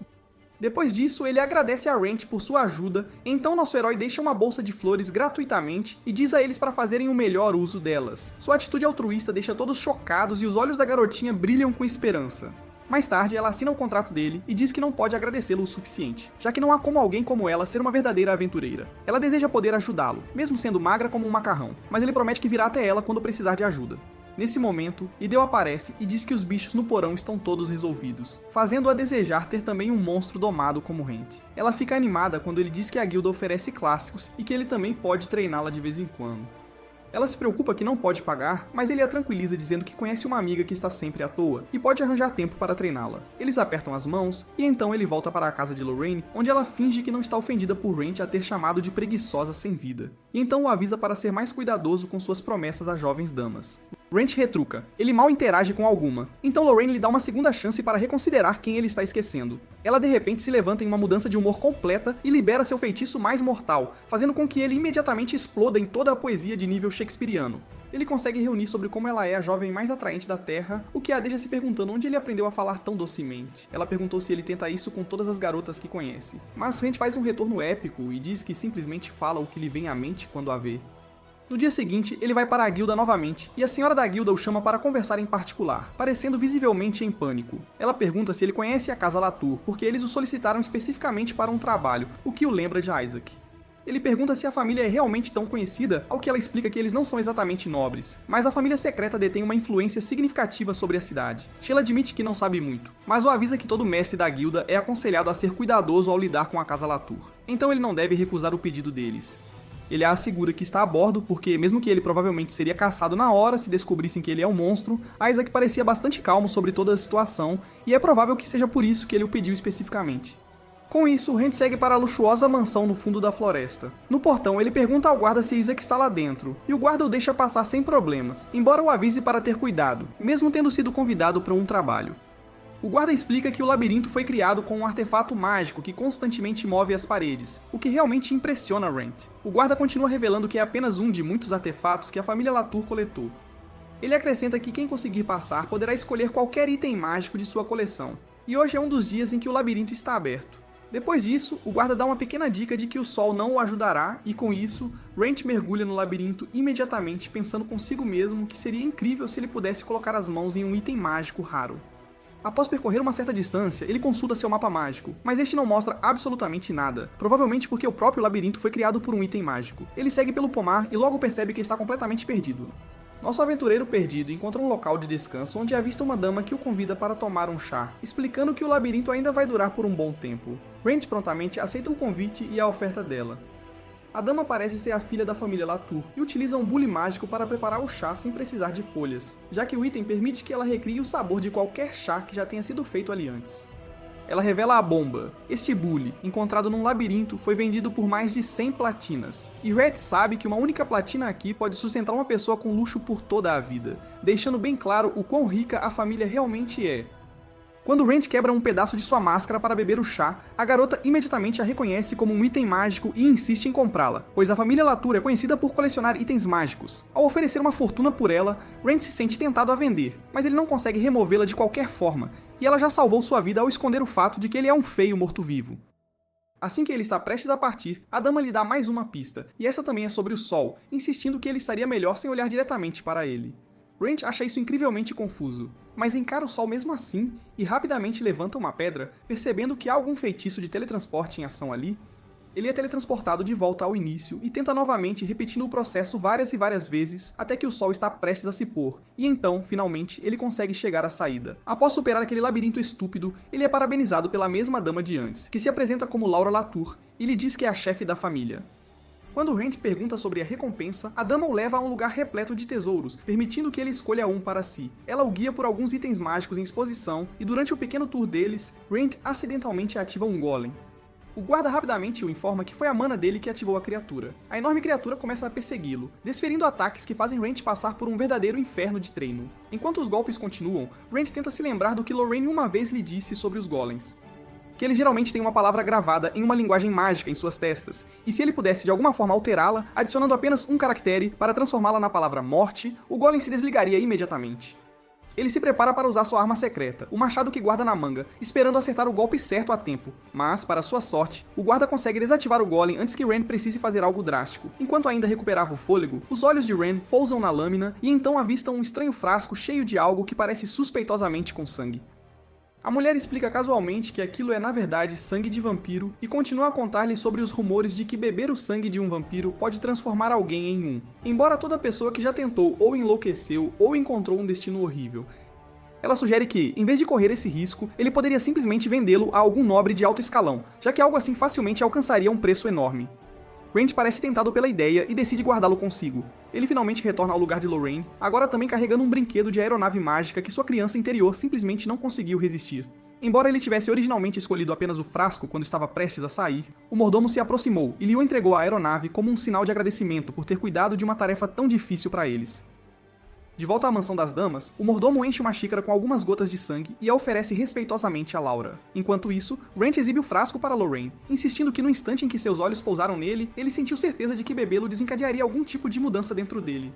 Depois disso, ele agradece a Rent por sua ajuda, então nosso herói deixa uma bolsa de flores gratuitamente e diz a eles para fazerem o melhor uso delas. Sua atitude altruísta deixa todos chocados e os olhos da garotinha brilham com esperança. Mais tarde, ela assina o contrato dele e diz que não pode agradecê-lo o suficiente, já que não há como alguém como ela ser uma verdadeira aventureira. Ela deseja poder ajudá-lo, mesmo sendo magra como um macarrão, mas ele promete que virá até ela quando precisar de ajuda. Nesse momento, Idel aparece e diz que os bichos no porão estão todos resolvidos, fazendo-a desejar ter também um monstro domado como Rent. Ela fica animada quando ele diz que a guilda oferece clássicos e que ele também pode treiná-la de vez em quando. Ela se preocupa que não pode pagar, mas ele a tranquiliza dizendo que conhece uma amiga que está sempre à toa e pode arranjar tempo para treiná-la. Eles apertam as mãos e então ele volta para a casa de Lorraine, onde ela finge que não está ofendida por Rent a ter chamado de preguiçosa sem vida, e então o avisa para ser mais cuidadoso com suas promessas às jovens damas. Rent retruca. Ele mal interage com alguma, então Lorraine lhe dá uma segunda chance para reconsiderar quem ele está esquecendo. Ela de repente se levanta em uma mudança de humor completa e libera seu feitiço mais mortal, fazendo com que ele imediatamente exploda em toda a poesia de nível shakespeariano. Ele consegue reunir sobre como ela é a jovem mais atraente da Terra, o que a deixa se perguntando onde ele aprendeu a falar tão docemente. Ela perguntou se ele tenta isso com todas as garotas que conhece. Mas Rent faz um retorno épico e diz que simplesmente fala o que lhe vem à mente quando a vê. No dia seguinte, ele vai para a guilda novamente, e a senhora da guilda o chama para conversar em particular, parecendo visivelmente em pânico. Ela pergunta se ele conhece a Casa Latour, porque eles o solicitaram especificamente para um trabalho, o que o lembra de Isaac. Ele pergunta se a família é realmente tão conhecida, ao que ela explica que eles não são exatamente nobres, mas a família secreta detém uma influência significativa sobre a cidade. Sheila admite que não sabe muito, mas o avisa que todo mestre da guilda é aconselhado a ser cuidadoso ao lidar com a Casa Latour, então ele não deve recusar o pedido deles. Ele a assegura que está a bordo, porque mesmo que ele provavelmente seria caçado na hora se descobrissem que ele é um monstro, Isaac parecia bastante calmo sobre toda a situação, e é provável que seja por isso que ele o pediu especificamente. Com isso, Rent segue para a luxuosa mansão no fundo da floresta. No portão, ele pergunta ao guarda se Isaac está lá dentro, e o guarda o deixa passar sem problemas, embora o avise para ter cuidado, mesmo tendo sido convidado para um trabalho. O guarda explica que o labirinto foi criado com um artefato mágico que constantemente move as paredes, o que realmente impressiona Rent. O guarda continua revelando que é apenas um de muitos artefatos que a família Latour coletou. Ele acrescenta que quem conseguir passar poderá escolher qualquer item mágico de sua coleção, e hoje é um dos dias em que o labirinto está aberto. Depois disso, o guarda dá uma pequena dica de que o sol não o ajudará e com isso, Wrench mergulha no labirinto imediatamente pensando consigo mesmo que seria incrível se ele pudesse colocar as mãos em um item mágico raro. Após percorrer uma certa distância, ele consulta seu mapa mágico, mas este não mostra absolutamente nada, provavelmente porque o próprio labirinto foi criado por um item mágico. Ele segue pelo pomar e logo percebe que está completamente perdido. Nosso aventureiro perdido encontra um local de descanso onde avista uma dama que o convida para tomar um chá, explicando que o labirinto ainda vai durar por um bom tempo. Wrench prontamente aceita o convite e a oferta dela. A dama parece ser a filha da família Latour e utiliza um bule mágico para preparar o chá sem precisar de folhas, já que o item permite que ela recrie o sabor de qualquer chá que já tenha sido feito ali antes. Ela revela a bomba. Este bule, encontrado num labirinto, foi vendido por mais de 100 platinas. E Red sabe que uma única platina aqui pode sustentar uma pessoa com luxo por toda a vida, deixando bem claro o quão rica a família realmente é. Quando Wrench quebra um pedaço de sua máscara para beber o chá, a garota imediatamente a reconhece como um item mágico e insiste em comprá-la, pois a família Latour é conhecida por colecionar itens mágicos. Ao oferecer uma fortuna por ela, Wrench se sente tentado a vender, mas ele não consegue removê-la de qualquer forma, e ela já salvou sua vida ao esconder o fato de que ele é um feio morto-vivo. Assim que ele está prestes a partir, a dama lhe dá mais uma pista, e essa também é sobre o sol, insistindo que ele estaria melhor sem olhar diretamente para ele. Wrench acha isso incrivelmente confuso, mas encara o sol mesmo assim e rapidamente levanta uma pedra, percebendo que há algum feitiço de teletransporte em ação ali. Ele é teletransportado de volta ao início e tenta novamente repetindo o processo várias e várias vezes até que o sol está prestes a se pôr, e então, finalmente, ele consegue chegar à saída. Após superar aquele labirinto estúpido, ele é parabenizado pela mesma dama de antes, que se apresenta como Laura Latour e lhe diz que é a chefe da família. Quando Wrench pergunta sobre a recompensa, a dama o leva a um lugar repleto de tesouros, permitindo que ele escolha um para si. Ela o guia por alguns itens mágicos em exposição, e durante o pequeno tour deles, Wrench acidentalmente ativa um golem. O guarda rapidamente o informa que foi a mana dele que ativou a criatura. A enorme criatura começa a persegui-lo, desferindo ataques que fazem Wrench passar por um verdadeiro inferno de treino. Enquanto os golpes continuam, Wrench tenta se lembrar do que Lorraine uma vez lhe disse sobre os golems, que eles geralmente têm uma palavra gravada em uma linguagem mágica em suas testas, e se ele pudesse de alguma forma alterá-la, adicionando apenas um caractere para transformá-la na palavra morte, o golem se desligaria imediatamente. Ele se prepara para usar sua arma secreta, o machado que guarda na manga, esperando acertar o golpe certo a tempo, mas, para sua sorte, o guarda consegue desativar o golem antes que Ren precise fazer algo drástico. Enquanto ainda recuperava o fôlego, os olhos de Ren pousam na lâmina e então avistam um estranho frasco cheio de algo que parece suspeitosamente com sangue. A mulher explica casualmente que aquilo é na verdade sangue de vampiro e continua a contar-lhe sobre os rumores de que beber o sangue de um vampiro pode transformar alguém em um, embora toda pessoa que já tentou ou enlouqueceu ou encontrou um destino horrível. Ela sugere que, em vez de correr esse risco, ele poderia simplesmente vendê-lo a algum nobre de alto escalão, já que algo assim facilmente alcançaria um preço enorme. Wrench parece tentado pela ideia e decide guardá-lo consigo. Ele finalmente retorna ao lugar de Lorraine, agora também carregando um brinquedo de aeronave mágica que sua criança interior simplesmente não conseguiu resistir. Embora ele tivesse originalmente escolhido apenas o frasco quando estava prestes a sair, o mordomo se aproximou e lhe o entregou a aeronave como um sinal de agradecimento por ter cuidado de uma tarefa tão difícil para eles. De volta à mansão das damas, o mordomo enche uma xícara com algumas gotas de sangue e a oferece respeitosamente a Laura. Enquanto isso, Wrench exibe o frasco para Lorraine, insistindo que no instante em que seus olhos pousaram nele, ele sentiu certeza de que bebê-lo desencadearia algum tipo de mudança dentro dele.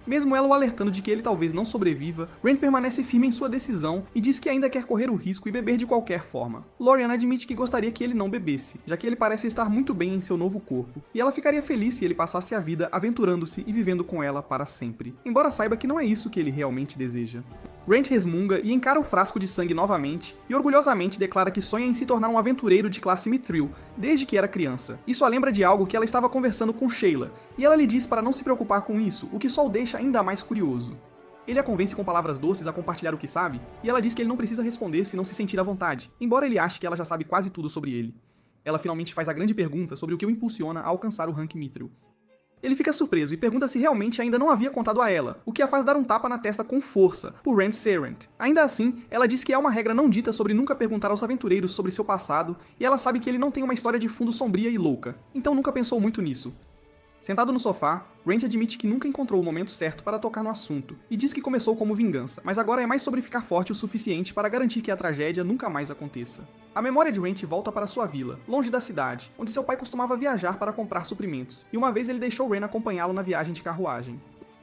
Mesmo ela o alertando de que ele talvez não sobreviva, Wrench permanece firme em sua decisão e diz que ainda quer correr o risco e beber de qualquer forma. Lorian admite que gostaria que ele não bebesse, já que ele parece estar muito bem em seu novo corpo, e ela ficaria feliz se ele passasse a vida aventurando-se e vivendo com ela para sempre, embora saiba que não é isso que ele realmente deseja. Wrench resmunga e encara o frasco de sangue novamente, e orgulhosamente declara que sonha em se tornar um aventureiro de classe Mithril, desde que era criança. Isso a lembra de algo que ela estava conversando com Sheila, e ela lhe diz para não se preocupar com isso, o que só o deixa ainda mais curioso. Ele a convence com palavras doces a compartilhar o que sabe, e ela diz que ele não precisa responder se não se sentir à vontade, embora ele ache que ela já sabe quase tudo sobre ele. Ela finalmente faz a grande pergunta sobre o que o impulsiona a alcançar o rank Mithril. Ele fica surpreso e pergunta se realmente ainda não havia contado a ela, o que a faz dar um tapa na testa com força, por Rand Serent. Ainda assim, ela diz que há uma regra não dita sobre nunca perguntar aos aventureiros sobre seu passado, e ela sabe que ele não tem uma história de fundo sombria e louca, então nunca pensou muito nisso. Sentado no sofá, Wrench admite que nunca encontrou o momento certo para tocar no assunto, e diz que começou como vingança, mas agora é mais sobre ficar forte o suficiente para garantir que a tragédia nunca mais aconteça. A memória de Wrench volta para sua vila, longe da cidade, onde seu pai costumava viajar para comprar suprimentos, e uma vez ele deixou Ren acompanhá-lo na viagem de carruagem.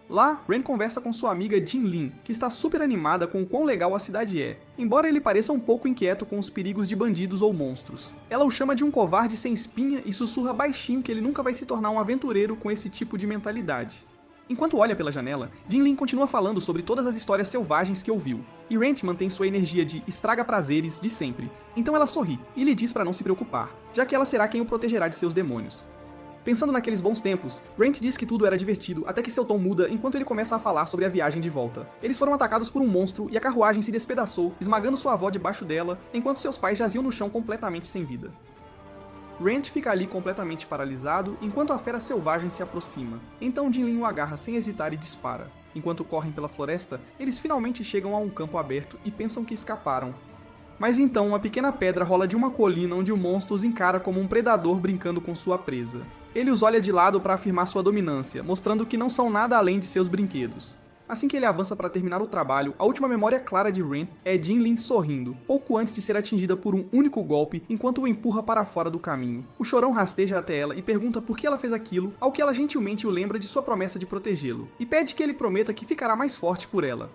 Lá, Ren conversa com sua amiga Jinlin, que está super animada com o quão legal a cidade é, embora ele pareça um pouco inquieto com os perigos de bandidos ou monstros. Ela o chama de um covarde sem espinha e sussurra baixinho que ele nunca vai se tornar um aventureiro com esse tipo de mentalidade. Enquanto olha pela janela, Jinlin continua falando sobre todas as histórias selvagens que ouviu, e Ren mantém sua energia de estraga prazeres de sempre, então ela sorri e lhe diz para não se preocupar, já que ela será quem o protegerá de seus demônios. Pensando naqueles bons tempos, Brent diz que tudo era divertido até que seu tom muda enquanto ele começa a falar sobre a viagem de volta. Eles foram atacados por um monstro e a carruagem se despedaçou, esmagando sua avó debaixo dela, enquanto seus pais jaziam no chão completamente sem vida. Brent fica ali completamente paralisado enquanto a fera selvagem se aproxima. Então Jinlin o agarra sem hesitar e dispara. Enquanto correm pela floresta, eles finalmente chegam a um campo aberto e pensam que escaparam. Mas então uma pequena pedra rola de uma colina onde o monstro os encara como um predador brincando com sua presa. Ele os olha de lado para afirmar sua dominância, mostrando que não são nada além de seus brinquedos. Assim que ele avança para terminar o trabalho, a última memória clara de Ren é Jinlin sorrindo, pouco antes de ser atingida por um único golpe enquanto o empurra para fora do caminho. O chorão rasteja até ela e pergunta por que ela fez aquilo, ao que ela gentilmente o lembra de sua promessa de protegê-lo, e pede que ele prometa que ficará mais forte por ela.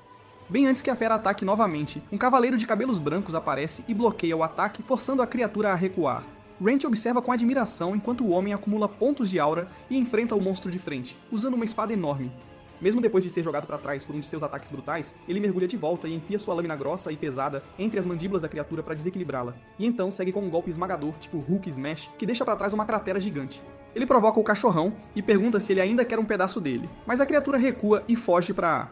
Bem antes que a fera ataque novamente, um cavaleiro de cabelos brancos aparece e bloqueia o ataque, forçando a criatura a recuar. Ren observa com admiração enquanto o homem acumula pontos de aura e enfrenta o monstro de frente, usando uma espada enorme. Mesmo depois de ser jogado para trás por um de seus ataques brutais, ele mergulha de volta e enfia sua lâmina grossa e pesada entre as mandíbulas da criatura para desequilibrá-la, e então segue com um golpe esmagador, tipo Hulk Smash, que deixa para trás uma cratera gigante. Ele provoca o cachorrão e pergunta se ele ainda quer um pedaço dele, mas a criatura recua e foge para